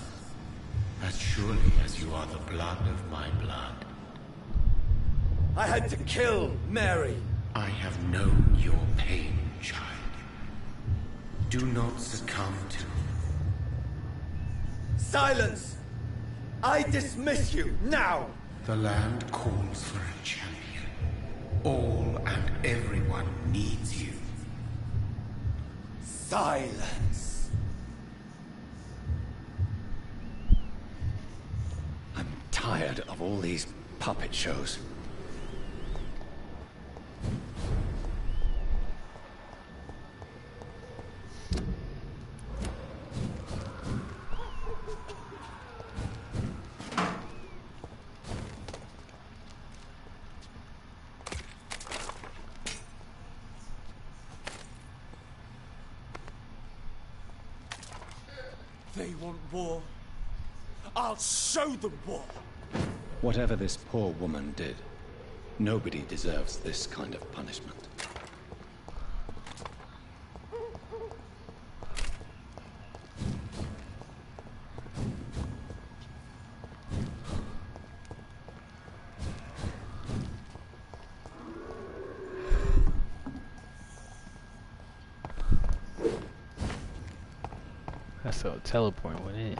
[SPEAKER 15] As surely as you are the blood of my blood.
[SPEAKER 5] I had to kill Mary.
[SPEAKER 15] I have known your pain, child. Do not succumb to...
[SPEAKER 5] Silence! I dismiss you, now!
[SPEAKER 15] The land calls for a champion. All and everyone needs you.
[SPEAKER 5] Silence!
[SPEAKER 16] I'm tired of all these puppet shows.
[SPEAKER 6] They want war. I'll show them war.
[SPEAKER 16] Whatever this poor woman did, nobody deserves this kind of punishment.
[SPEAKER 7] That's so teleport went in.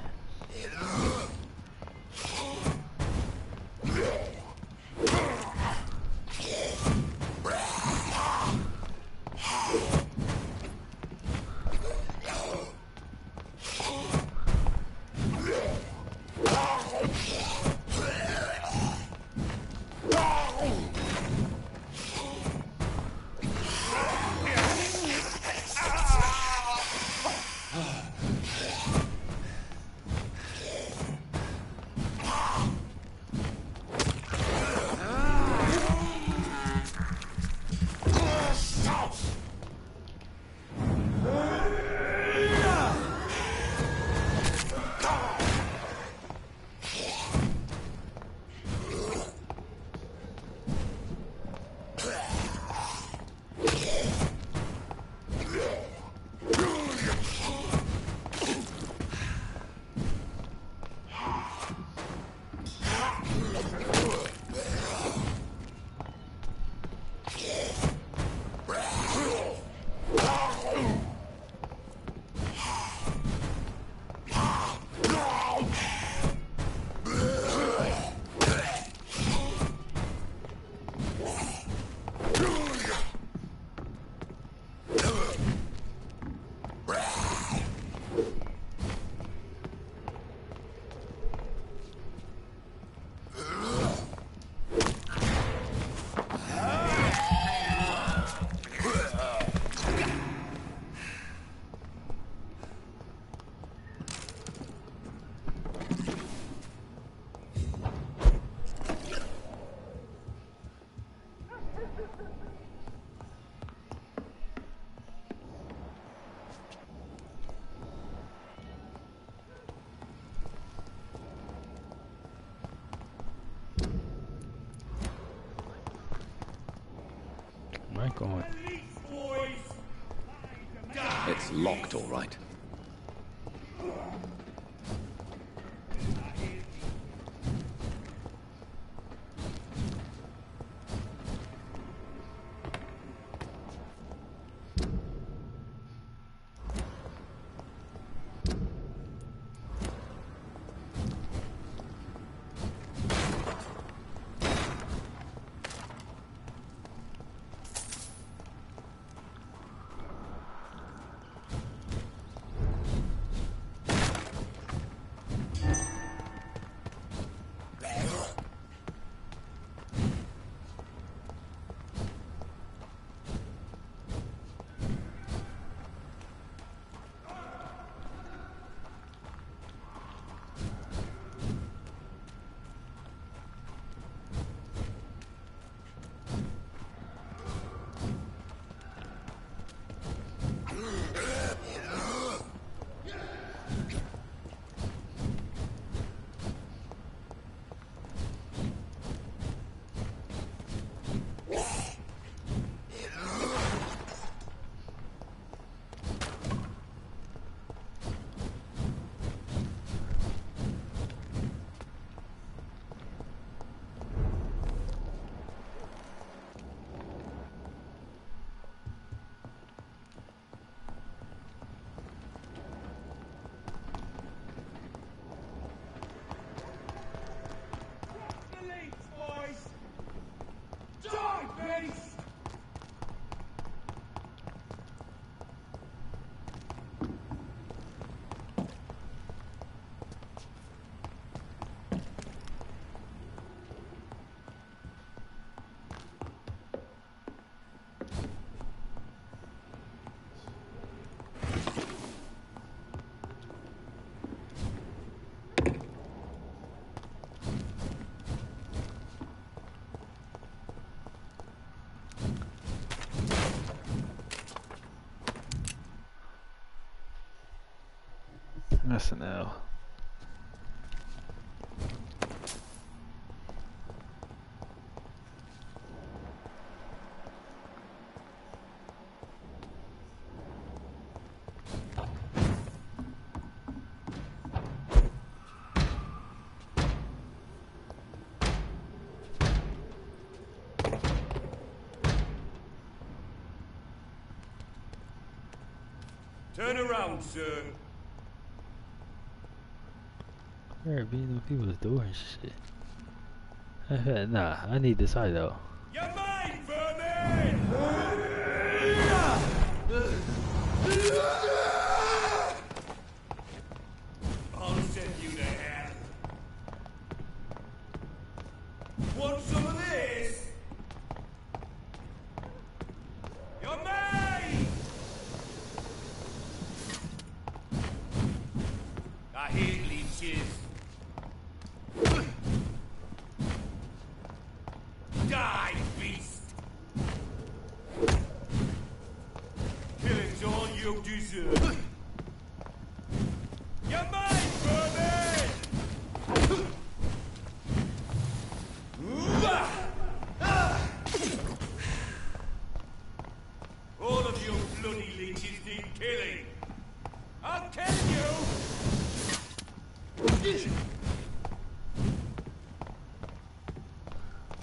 [SPEAKER 7] Am I going?
[SPEAKER 16] It's locked, all right.
[SPEAKER 7] That's an L.
[SPEAKER 20] Turn around, sir.
[SPEAKER 7] Where are beating people's doors and shit? Nah, I need this hideout.
[SPEAKER 20] You're mine, vermin! I'll send you to hell. Want some of this? You're mine! I hate leeches. Die, beast! Killing's all you deserve. You're mine, vermin! All of you bloody leeches need killing. I'll kill you!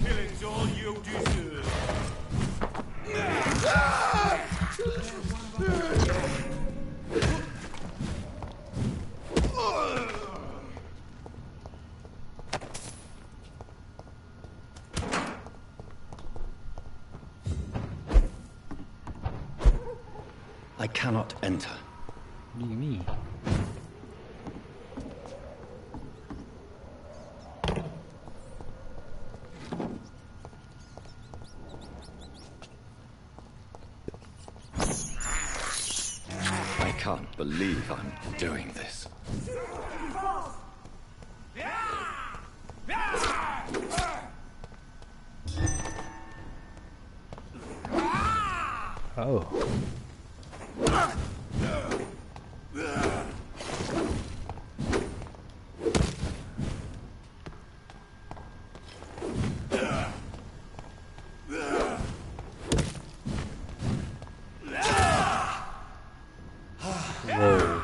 [SPEAKER 20] Killing's all you deserve.
[SPEAKER 16] I cannot enter.
[SPEAKER 7] What do you mean?
[SPEAKER 16] I can't believe I'm doing this.
[SPEAKER 7] Oh. Whoa.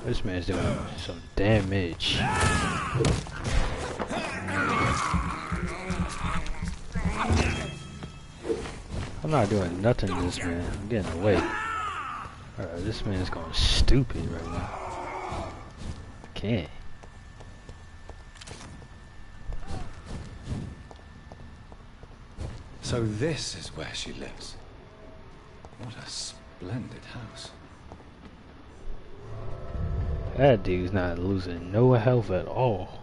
[SPEAKER 7] This man's doing some damage. I'm not doing nothing to this man. I'm getting away. This man's going stupid right now. I can't.
[SPEAKER 16] So this is where she lives. What a splendid house.
[SPEAKER 7] That dude's not losing no health at all.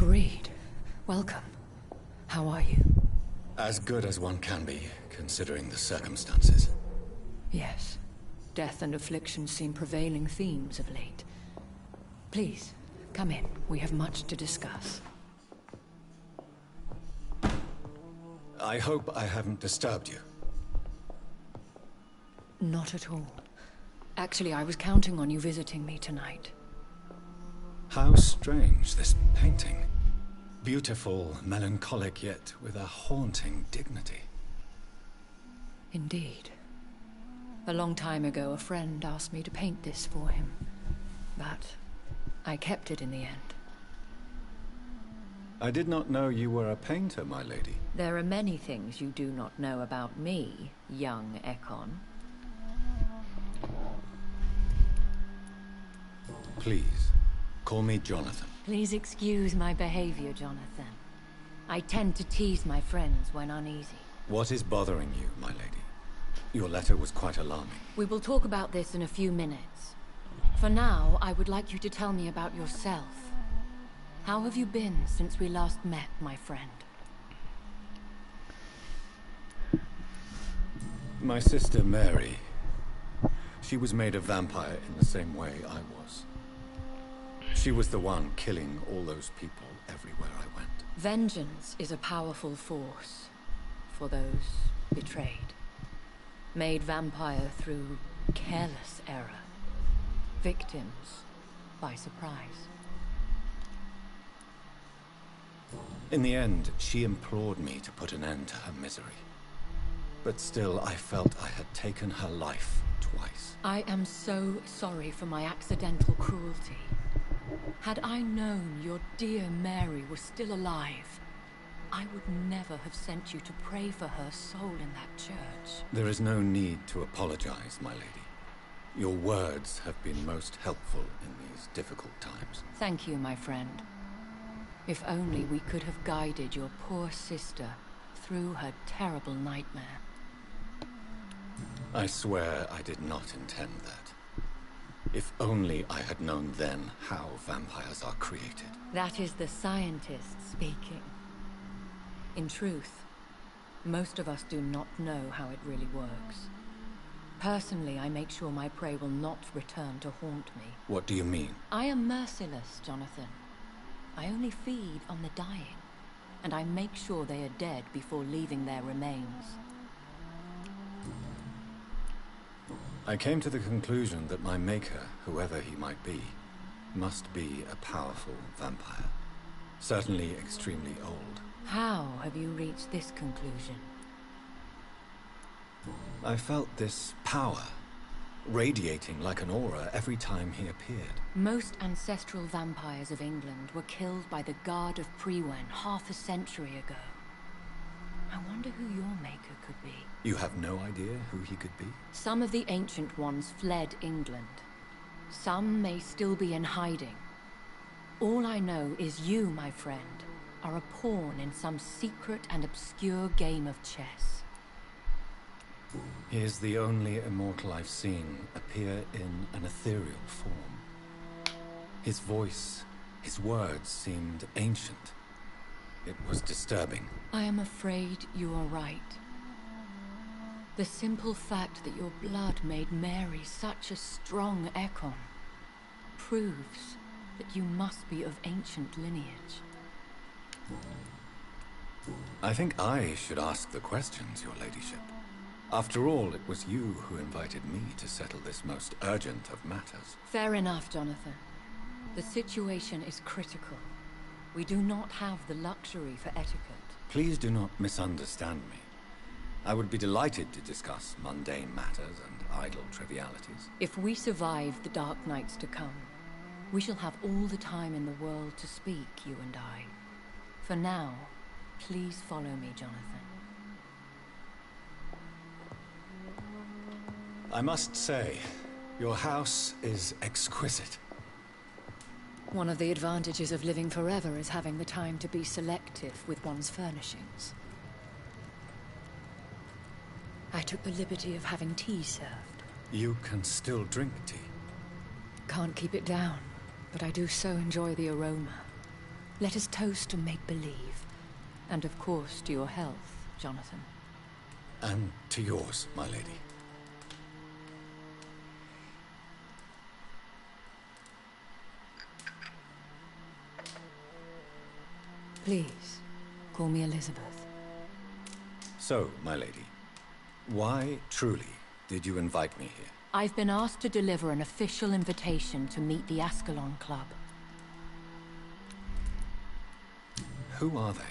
[SPEAKER 3] Reed, welcome. How are you?
[SPEAKER 16] As good as one can be, considering the circumstances.
[SPEAKER 3] Yes. Death and affliction seem prevailing themes of late. Please, come in. We have much to discuss.
[SPEAKER 16] I hope I haven't disturbed you.
[SPEAKER 3] Not at all. Actually, I was counting on you visiting me tonight.
[SPEAKER 16] How strange, this painting. Beautiful, melancholic, yet with a haunting dignity.
[SPEAKER 3] Indeed. A long time ago, a friend asked me to paint this for him. But I kept it in the end.
[SPEAKER 9] I did not know you were a painter, my lady.
[SPEAKER 3] There are many things you do not know about me, young Ekon.
[SPEAKER 9] Please, call me Jonathan.
[SPEAKER 3] Please excuse my behavior, Jonathan. I tend to tease my friends when uneasy.
[SPEAKER 9] What is bothering you, my lady? Your letter was quite alarming.
[SPEAKER 3] We will talk about this in a few minutes. For now, I would like you to tell me about yourself. How have you been since we last met, my friend?
[SPEAKER 9] My sister Mary. She was made a vampire in the same way I was. She was the one killing all those people everywhere I went.
[SPEAKER 3] Vengeance is a powerful force for those betrayed. Made vampire through careless error. Victims by surprise.
[SPEAKER 9] In the end, she implored me to put an end to her misery. But still, I felt I had taken her life twice.
[SPEAKER 3] I am so sorry for my accidental cruelty. Had I known your dear Mary was still alive, I would never have sent you to pray for her soul in that church.
[SPEAKER 9] There is no need to apologize, my lady. Your words have been most helpful in these difficult times.
[SPEAKER 3] Thank you, my friend. If only we could have guided your poor sister through her terrible nightmare.
[SPEAKER 9] I swear I did not intend that. If only I had known then how vampires are created.
[SPEAKER 3] That is the scientist speaking. In truth, most of us do not know how it really works. Personally, I make sure my prey will not return to haunt me.
[SPEAKER 9] What do you mean?
[SPEAKER 3] I am merciless, Jonathan. I only feed on the dying, and I make sure they are dead before leaving their remains.
[SPEAKER 9] I came to the conclusion that my maker, whoever he might be, must be a powerful vampire. Certainly extremely old.
[SPEAKER 3] How have you reached this conclusion?
[SPEAKER 9] I felt this power, radiating like an aura every time he appeared.
[SPEAKER 3] Most ancestral vampires of England were killed by the Guard of Prewen half a century ago. I wonder who your maker could be.
[SPEAKER 9] You have no idea who he could be?
[SPEAKER 3] Some of the ancient ones fled England. Some may still be in hiding. All I know is you, my friend, are a pawn in some secret and obscure game of chess.
[SPEAKER 9] He is the only immortal I've seen appear in an ethereal form. His voice, his words seemed ancient. It was disturbing.
[SPEAKER 3] I am afraid you are right. The simple fact that your blood made Mary such a strong Ekon proves that you must be of ancient lineage.
[SPEAKER 9] I think I should ask the questions, your ladyship. After all, it was you who invited me to settle this most urgent of matters.
[SPEAKER 3] Fair enough, Jonathan. The situation is critical. We do not have the luxury for etiquette.
[SPEAKER 9] Please do not misunderstand me. I would be delighted to discuss mundane matters and idle trivialities.
[SPEAKER 3] If we survive the dark nights to come, we shall have all the time in the world to speak, you and I. For now, please follow me, Jonathan.
[SPEAKER 9] I must say, your house is exquisite.
[SPEAKER 3] One of the advantages of living forever is having the time to be selective with one's furnishings. I took the liberty of having tea served.
[SPEAKER 9] You can still drink tea?
[SPEAKER 3] Can't keep it down, but I do so enjoy the aroma. Let us toast to make-believe. And of course, to your health, Jonathan.
[SPEAKER 9] And to yours, my lady.
[SPEAKER 3] Please, call me Elizabeth.
[SPEAKER 9] So, my lady, why, truly, did you invite me here?
[SPEAKER 3] I've been asked to deliver an official invitation to meet the Ascalon Club.
[SPEAKER 9] Who are they?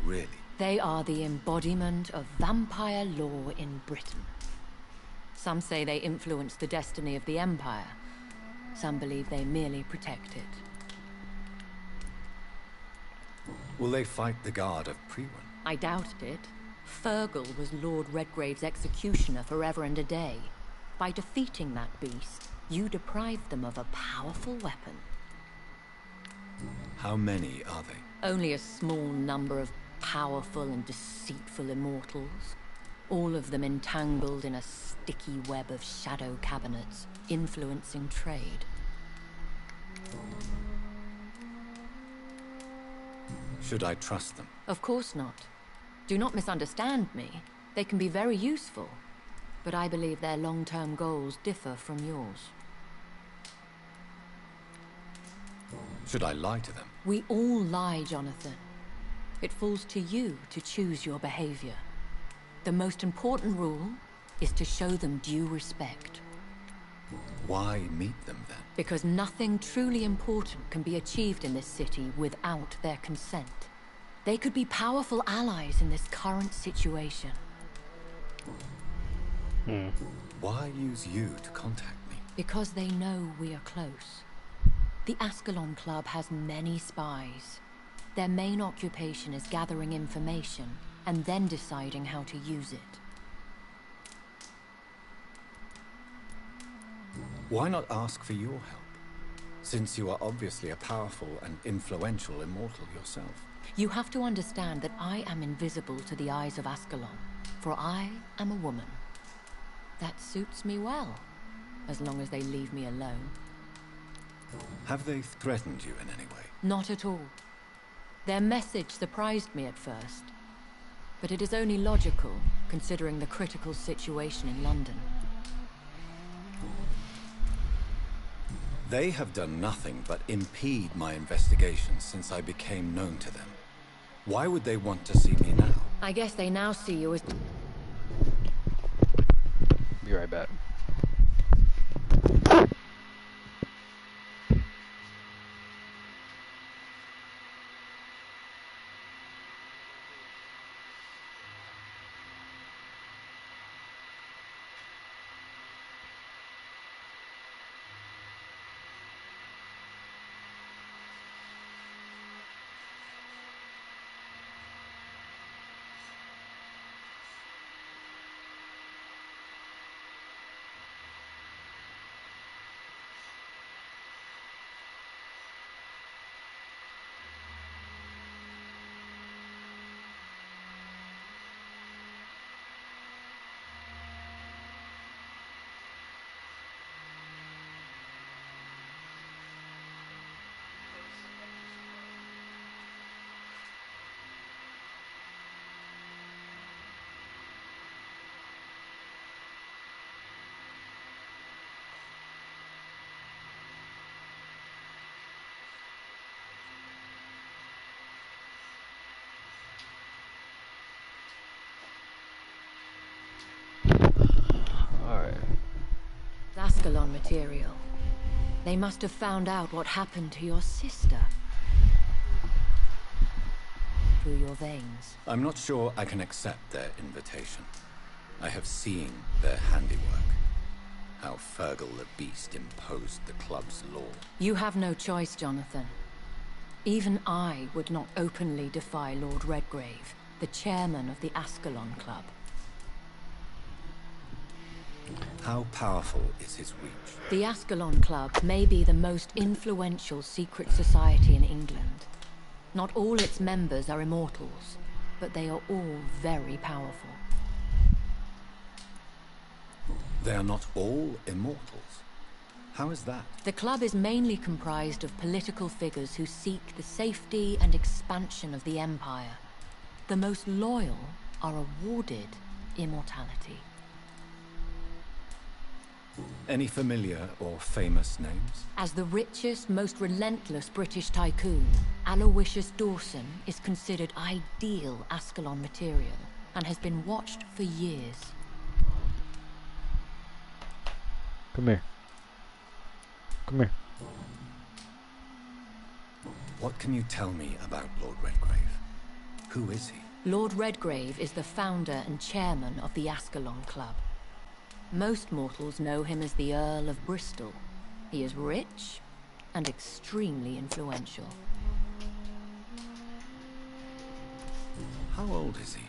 [SPEAKER 9] Really?
[SPEAKER 3] They are the embodiment of vampire law in Britain. Some say they influenced the destiny of the Empire. Some believe they merely protect it.
[SPEAKER 9] Will they fight the guard of Priwen?
[SPEAKER 3] I doubt it. Fergal was Lord Redgrave's executioner forever and a day. By defeating that beast, you deprived them of a powerful weapon.
[SPEAKER 9] How many are they?
[SPEAKER 3] Only a small number of powerful and deceitful immortals. All of them entangled in a sticky web of shadow cabinets, influencing trade.
[SPEAKER 9] Should I trust them?
[SPEAKER 3] Of course not. Do not misunderstand me. They can be very useful, but I believe their long-term goals differ from yours.
[SPEAKER 9] Should I lie to them?
[SPEAKER 3] We all lie, Jonathan. It falls to you to choose your behavior. The most important rule is to show them due respect.
[SPEAKER 9] Why meet them then?
[SPEAKER 3] Because nothing truly important can be achieved in this city without their consent. They could be powerful allies in this current situation.
[SPEAKER 9] Why use you to contact me?
[SPEAKER 3] Because they know we are close. The Ascalon Club has many spies. Their main occupation is gathering information and then deciding how to use it.
[SPEAKER 9] Why not ask for your help? Since you are obviously a powerful and influential immortal yourself.
[SPEAKER 3] You have to understand that I am invisible to the eyes of Ascalon, for I am a woman. That suits me well, as long as they leave me alone.
[SPEAKER 9] Have they threatened you in any way?
[SPEAKER 3] Not at all. Their message surprised me at first, but it is only logical, considering the critical situation in London.
[SPEAKER 9] They have done nothing but impede my investigations since I became known to them. Why would they want to see me now?
[SPEAKER 3] I guess they now see you as...
[SPEAKER 7] Be right back.
[SPEAKER 3] Ascalon material. They must have found out what happened to your sister. Through your veins.
[SPEAKER 9] I'm not sure I can accept their invitation. I have seen their handiwork. How Fergal the Beast imposed the club's law.
[SPEAKER 3] You have no choice, Jonathan. Even I would not openly defy Lord Redgrave, the chairman of the Ascalon Club.
[SPEAKER 9] How powerful is his reach?
[SPEAKER 3] The Ascalon Club may be the most influential secret society in England. Not all its members are immortals, but they are all very powerful.
[SPEAKER 9] They are not all immortals. How is that?
[SPEAKER 3] The club is mainly comprised of political figures who seek the safety and expansion of the Empire. The most loyal are awarded immortality.
[SPEAKER 9] Any familiar or famous names?
[SPEAKER 3] As the richest, most relentless British tycoon, Aloysius Dawson is considered ideal Ascalon material and has been watched for years.
[SPEAKER 7] Come here. Come here.
[SPEAKER 9] What can you tell me about Lord Redgrave? Who is he?
[SPEAKER 3] Lord Redgrave is the founder and chairman of the Ascalon Club. Most mortals know him as the Earl of Bristol, He is rich and extremely influential.
[SPEAKER 9] How old is he?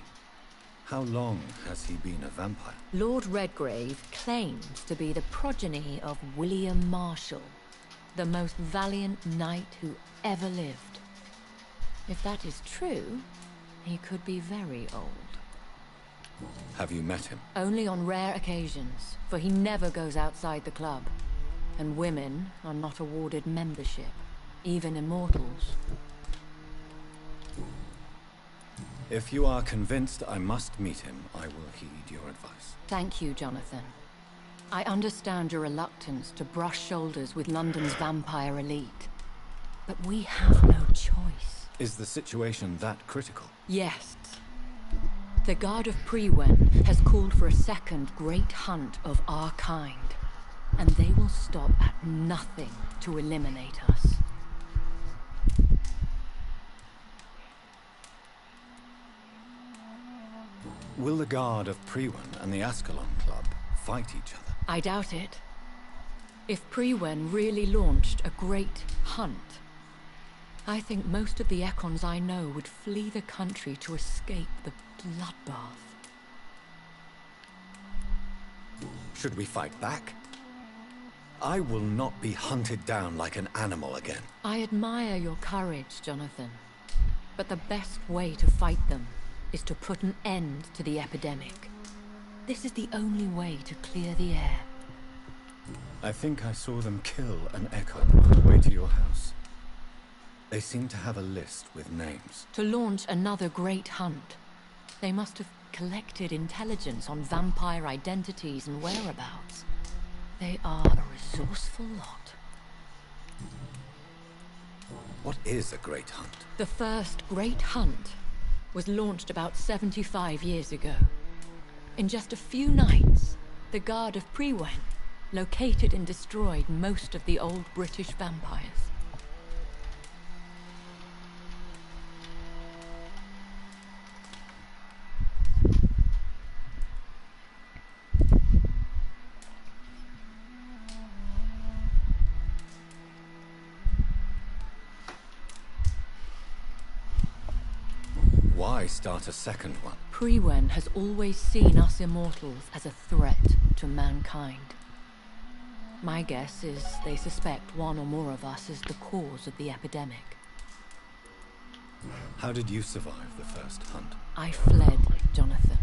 [SPEAKER 9] How long has he been a vampire?
[SPEAKER 3] Lord Redgrave claims to be the progeny of William Marshall, the most valiant knight who ever lived. If that is true, he could be very old.
[SPEAKER 9] Have you met him?
[SPEAKER 3] Only on rare occasions, for he never goes outside the club. And women are not awarded membership, even immortals.
[SPEAKER 9] If you are convinced I must meet him, I will heed your advice.
[SPEAKER 3] Thank you, Jonathan. I understand your reluctance to brush shoulders with London's vampire elite. But we have no choice.
[SPEAKER 9] Is the situation that critical?
[SPEAKER 3] Yes. The Guard of Prewen has called for a second great hunt of our kind. And they will stop at nothing to eliminate us.
[SPEAKER 9] Will the Guard of Prewen and the Ascalon Club fight each other?
[SPEAKER 3] I doubt it. If Prewen really launched a great hunt, I think most of the Ekons I know would flee the country to escape the bloodbath.
[SPEAKER 9] Should we fight back? I will not be hunted down like an animal again.
[SPEAKER 3] I admire your courage, Jonathan. But the best way to fight them is to put an end to the epidemic. This is the only way to clear the air.
[SPEAKER 9] I think I saw them kill an Ekon on the way to your house. They seem to have a list with names.
[SPEAKER 3] To launch another great hunt, they must have collected intelligence on vampire identities and whereabouts. They are a resourceful lot.
[SPEAKER 9] What is a great hunt?
[SPEAKER 3] The first great hunt was launched about 75 years ago. In just a few nights, the Guard of Prewen located and destroyed most of the old British vampires.
[SPEAKER 9] Why start a second one?
[SPEAKER 3] Prewen has always seen us immortals as a threat to mankind. My guess is they suspect one or more of us as the cause of the epidemic.
[SPEAKER 9] How did you survive the first hunt?
[SPEAKER 3] I fled, Jonathan.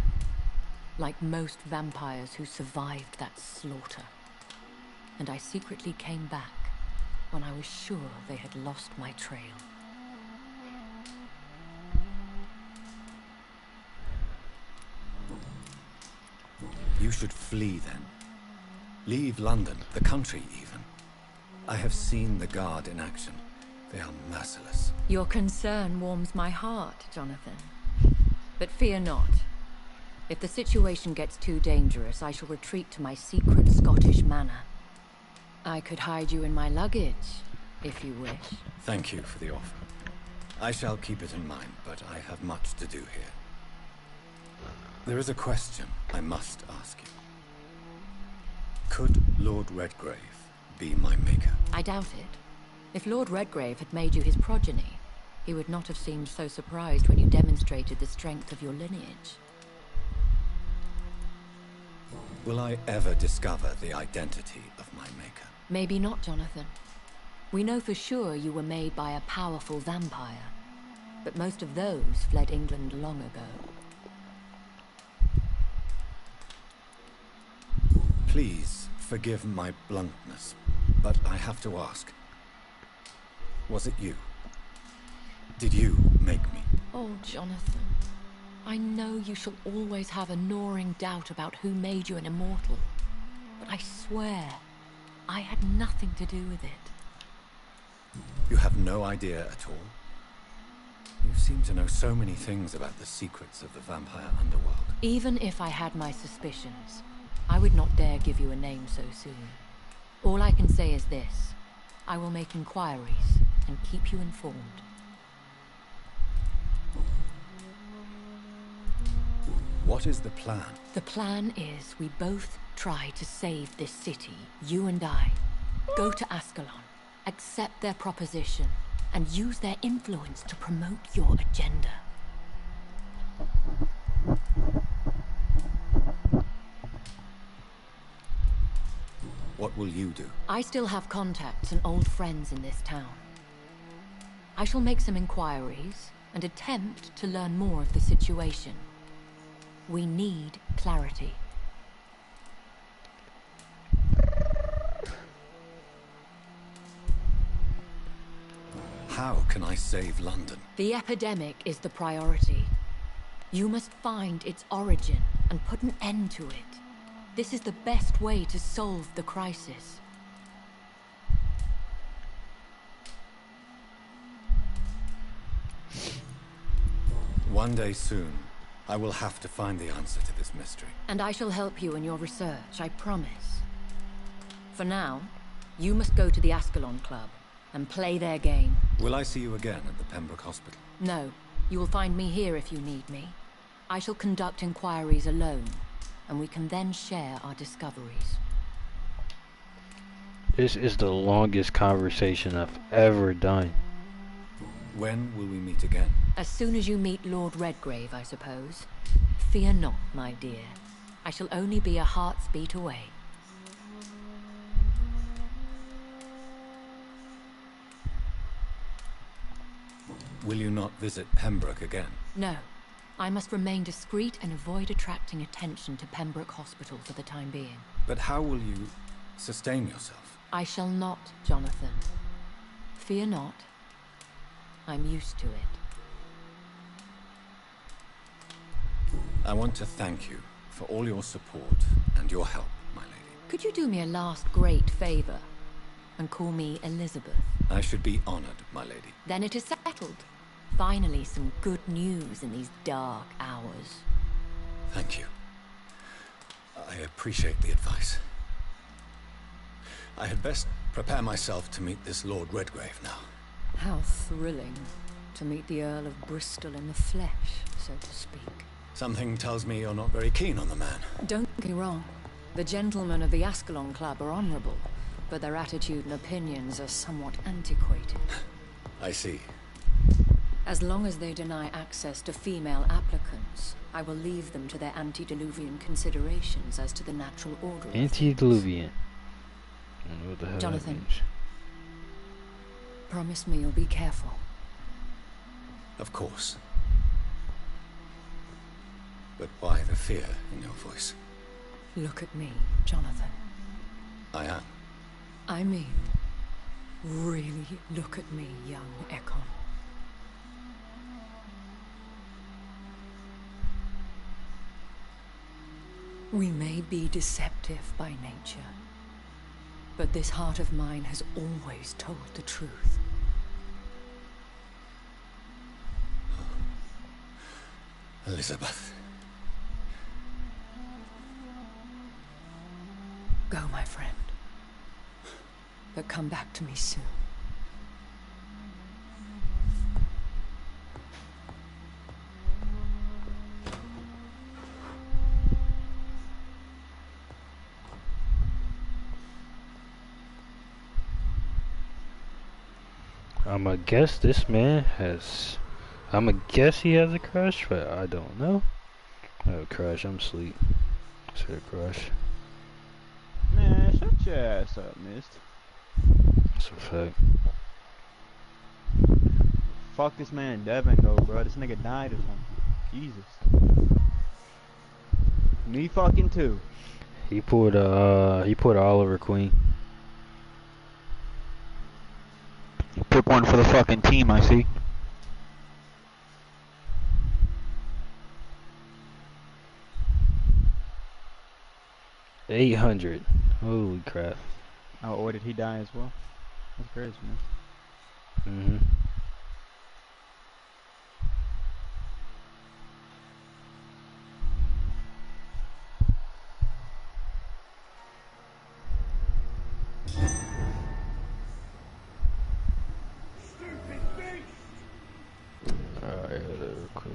[SPEAKER 3] Like most vampires who survived that slaughter. And I secretly came back when I was sure they had lost my trail.
[SPEAKER 9] You should flee then. Leave London, the country even. I have seen the Guard in action. They are merciless.
[SPEAKER 3] Your concern warms my heart, Jonathan. But fear not. If the situation gets too dangerous, I shall retreat to my secret Scottish manor. I could hide you in my luggage, if you wish.
[SPEAKER 9] Thank you for the offer. I shall keep it in mind, but I have much to do here. There is a question I must ask you. Could Lord Redgrave be my maker?
[SPEAKER 3] I doubt it. If Lord Redgrave had made you his progeny, he would not have seemed so surprised when you demonstrated the strength of your lineage.
[SPEAKER 9] Will I ever discover the identity of my maker?
[SPEAKER 3] Maybe not, Jonathan. We know for sure you were made by a powerful vampire, but most of those fled England long ago.
[SPEAKER 9] Please forgive my bluntness, but I have to ask. Was it you? Did you make me?
[SPEAKER 3] Oh, Jonathan. I know you shall always have a gnawing doubt about who made you an immortal. But I swear, I had nothing to do with it.
[SPEAKER 9] You have no idea at all? You seem to know so many things about the secrets of the vampire underworld.
[SPEAKER 3] Even if I had my suspicions, I would not dare give you a name so soon. All I can say is this. I will make inquiries and keep you informed.
[SPEAKER 9] What is the plan?
[SPEAKER 3] The plan is we both try to save this city, you and I. Go to Ascalon, accept their proposition, and use their influence to promote your agenda.
[SPEAKER 9] What will you do?
[SPEAKER 3] I still have contacts and old friends in this town. I shall make some inquiries and attempt to learn more of the situation. We need clarity.
[SPEAKER 9] How can I save London?
[SPEAKER 3] The epidemic is the priority. You must find its origin and put an end to it. This is the best way to solve the crisis.
[SPEAKER 9] One day soon, I will have to find the answer to this mystery.
[SPEAKER 3] And I shall help you in your research, I promise. For now, you must go to the Ascalon Club and play their game.
[SPEAKER 9] Will I see you again at the Pembroke Hospital?
[SPEAKER 3] No, you will find me here if you need me. I shall conduct inquiries alone, and we can then share our discoveries.
[SPEAKER 7] This is the longest conversation I've ever done.
[SPEAKER 9] When will we meet again?
[SPEAKER 3] As soon as you meet Lord Redgrave, I suppose. Fear not, my dear. I shall only be a heart's beat away.
[SPEAKER 9] Will you not visit Pembroke again?
[SPEAKER 3] No. I must remain discreet and avoid attracting attention to Pembroke Hospital for the time being.
[SPEAKER 9] But how will you sustain yourself?
[SPEAKER 3] I shall not, Jonathan. Fear not. I'm used to it.
[SPEAKER 9] I want to thank you for all your support and your help, my lady.
[SPEAKER 3] Could you do me a last great favor and call me Elizabeth?
[SPEAKER 9] I should be honored, my lady.
[SPEAKER 3] Then it is settled. Finally, some good news in these dark hours.
[SPEAKER 9] Thank you. I appreciate the advice. I had best prepare myself to meet this Lord Redgrave now.
[SPEAKER 3] How thrilling to meet the Earl of Bristol in the flesh, so to speak.
[SPEAKER 9] Something tells me you're not very keen on the man.
[SPEAKER 3] Don't get me wrong. The gentlemen of the Ascalon Club are honorable, but their attitude and opinions are somewhat antiquated.
[SPEAKER 9] I see.
[SPEAKER 3] As long as they deny access to female applicants, I will leave them to their antediluvian considerations as to the natural order.
[SPEAKER 7] Antediluvian. I don't know what the hell
[SPEAKER 3] Jonathan,
[SPEAKER 7] that means.
[SPEAKER 3] Promise me you'll be careful.
[SPEAKER 9] Of course. But why the fear in your voice?
[SPEAKER 3] Look at me, Jonathan.
[SPEAKER 9] I am.
[SPEAKER 3] I mean, really look at me, young Ekon. We may be deceptive by nature, but this heart of mine has always told the truth.
[SPEAKER 9] Elizabeth.
[SPEAKER 3] Go, my friend. But come back to me soon.
[SPEAKER 7] I'ma guess this man has... I'ma guess he has a crush, but I don't know. I have a crush, I'm asleep. I said a crush.
[SPEAKER 8] Man, shut your ass up, Mist.
[SPEAKER 7] That's a fact.
[SPEAKER 8] Fuck this man Devin go, bro. This nigga died or something. Jesus. Me fucking too.
[SPEAKER 7] He pulled Oliver Queen.
[SPEAKER 8] Pick one for the fucking team, I see.
[SPEAKER 7] $800. Holy crap.
[SPEAKER 8] Oh, or did he die as well? That's crazy, man.
[SPEAKER 7] Mm-hmm. Alright, real quick.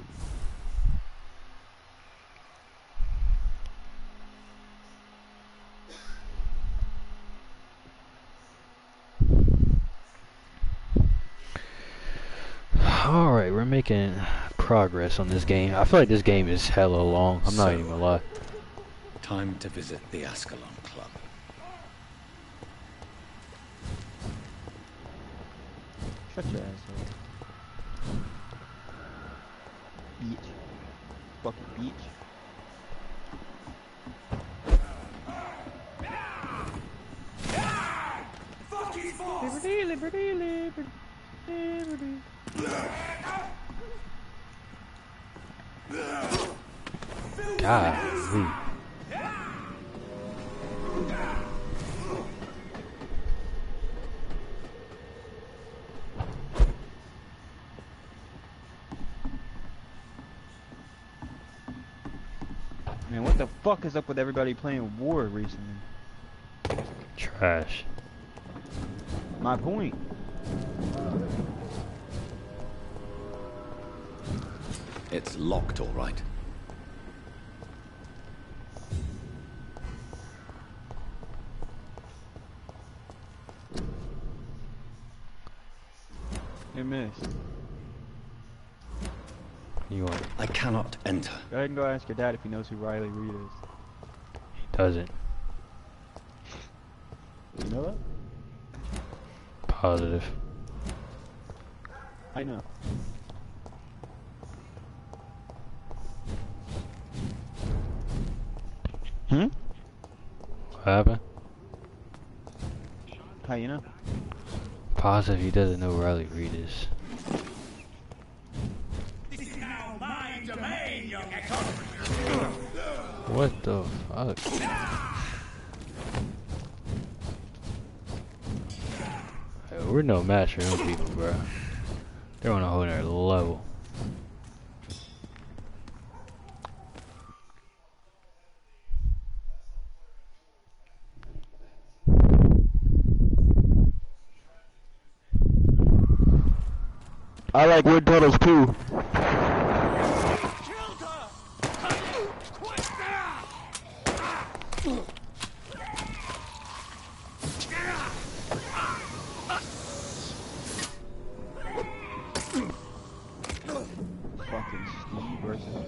[SPEAKER 7] we're making progress on this game. I feel like this game is hella long. I'm not even gonna lie.
[SPEAKER 9] Time to visit the Ascalon Club.
[SPEAKER 8] Shut your ass up. Beach. Fucking beach. Liberty, liberty, liberty, liberty.
[SPEAKER 7] Golly.
[SPEAKER 8] Man, what the fuck is up with everybody playing War recently?
[SPEAKER 7] Trash.
[SPEAKER 8] My point.
[SPEAKER 9] It's locked, all right.
[SPEAKER 8] You missed.
[SPEAKER 7] You want?
[SPEAKER 9] I cannot enter.
[SPEAKER 8] Go ahead and go ask your dad if he knows who Riley Reed is.
[SPEAKER 7] He doesn't.
[SPEAKER 8] You know that?
[SPEAKER 7] Positive.
[SPEAKER 8] I know. Hmm?
[SPEAKER 7] What happened?
[SPEAKER 8] How you know?
[SPEAKER 7] Positive he doesn't know who Riley Reed is.
[SPEAKER 6] This is now my domain, young Echo.
[SPEAKER 7] What the fuck? Hey, we're no match for them people, bro. They're on a whole nother level.
[SPEAKER 8] I like wood puddles too. Fucking Steve versus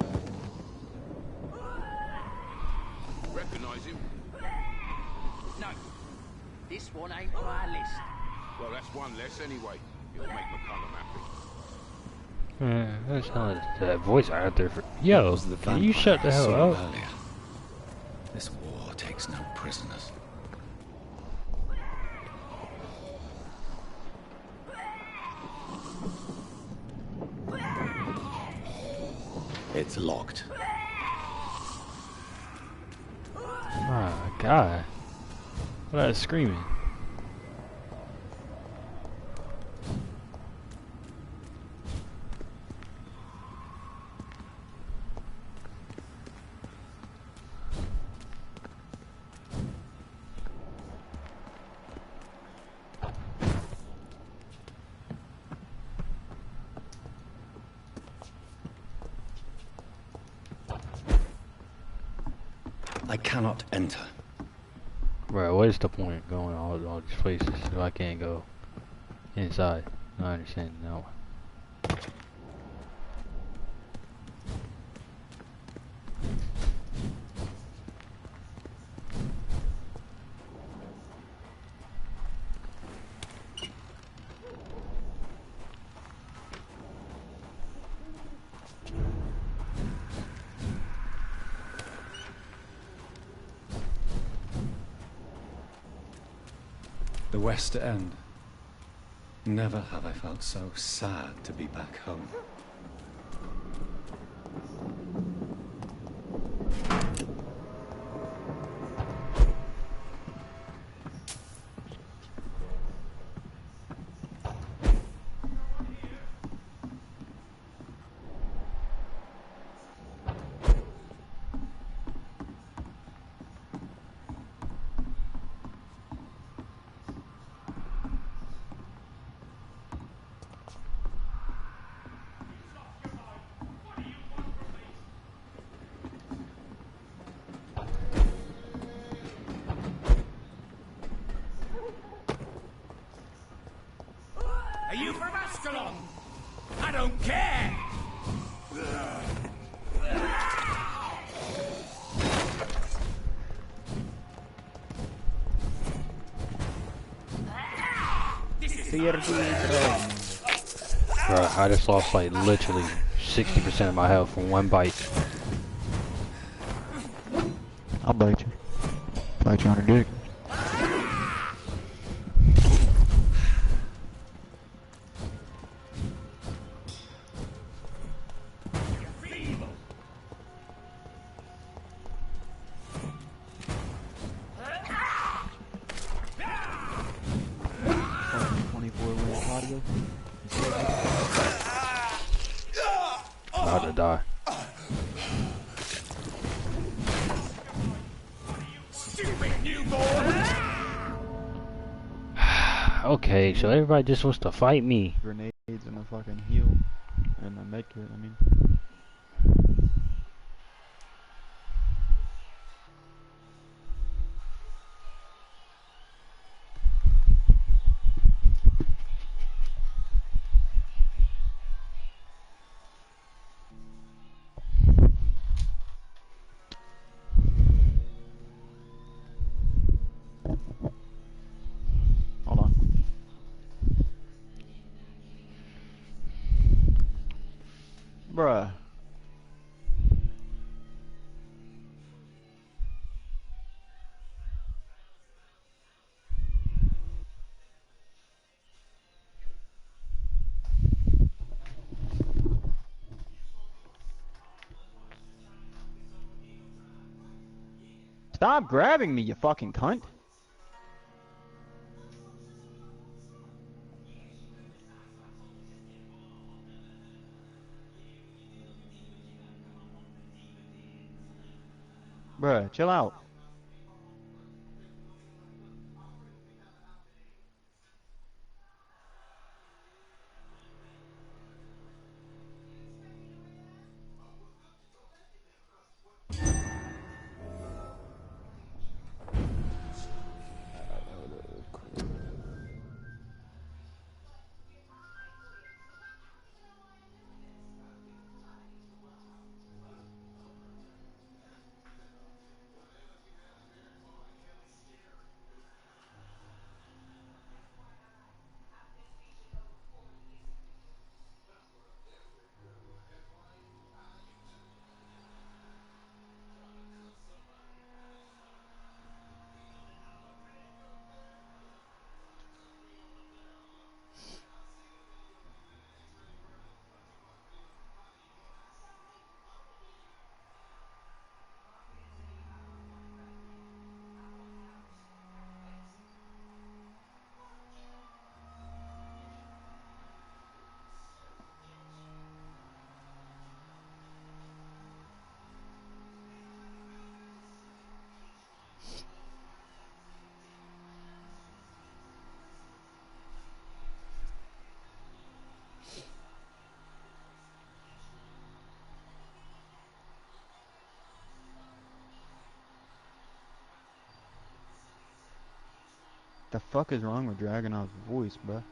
[SPEAKER 15] Recognize him?
[SPEAKER 11] No. This one ain't on our list.
[SPEAKER 15] Well, that's one less anyway. It'll make McCullum happy.
[SPEAKER 7] That's how that voice out there for. Yo, can you shut the hell up?
[SPEAKER 9] Earlier. This war takes no prisoners. It's locked.
[SPEAKER 7] My God. What is screaming?
[SPEAKER 9] I cannot enter.
[SPEAKER 7] Bro, what is the point going all these places if I can't go inside? I understand now.
[SPEAKER 16] The West End. Never have I felt so sad to be back home.
[SPEAKER 7] Bro, I just lost like literally 60% of my health from one bite.
[SPEAKER 8] I'll bite you. Bite you on the dick.
[SPEAKER 7] About to die. Okay, so everybody just wants to fight me.
[SPEAKER 8] Grenades and a fucking heal. And a medkit, I mean. Hold on. Bruh. Stop grabbing me, you fucking cunt. Bruh, chill out. The fuck is wrong with Dragunov's voice, bruh?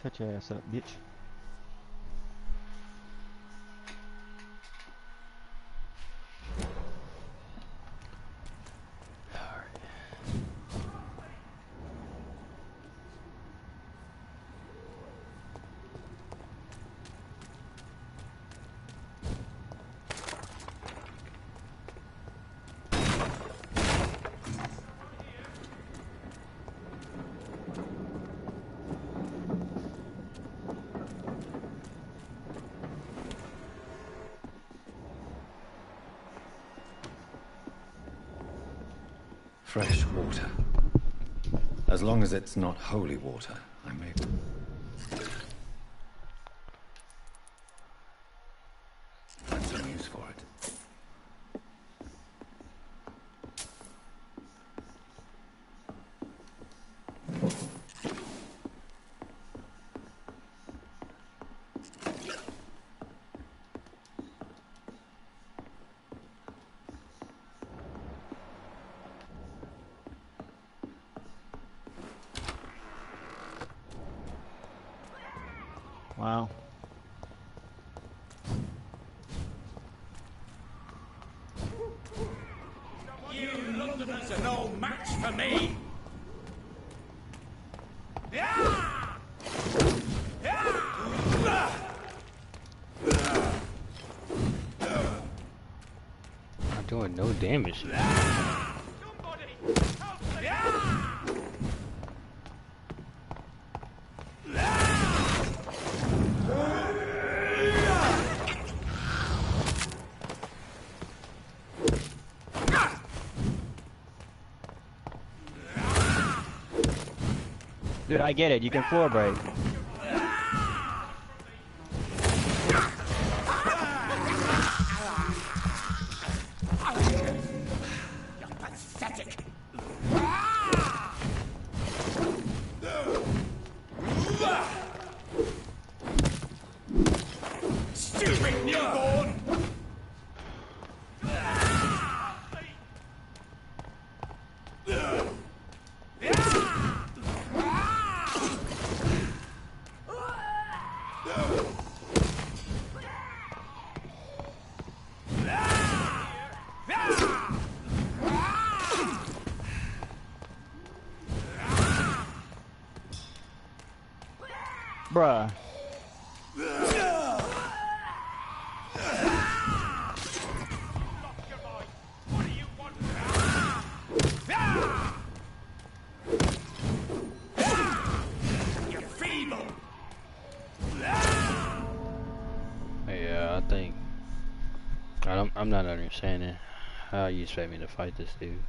[SPEAKER 8] Shut your ass up, bitch.
[SPEAKER 9] Fresh water. As long as it's not holy water, I may... find some use for it.
[SPEAKER 8] Wow.
[SPEAKER 6] You Londoners are no match for me! Yeah!
[SPEAKER 7] I'm doing no damage.
[SPEAKER 8] Dude, I get it. You can floor break.
[SPEAKER 6] You're pathetic! Stupid newborn!
[SPEAKER 8] Bruh.
[SPEAKER 6] You're feeble!
[SPEAKER 7] Yeah, I think I'm not understanding how you expect me to fight this dude.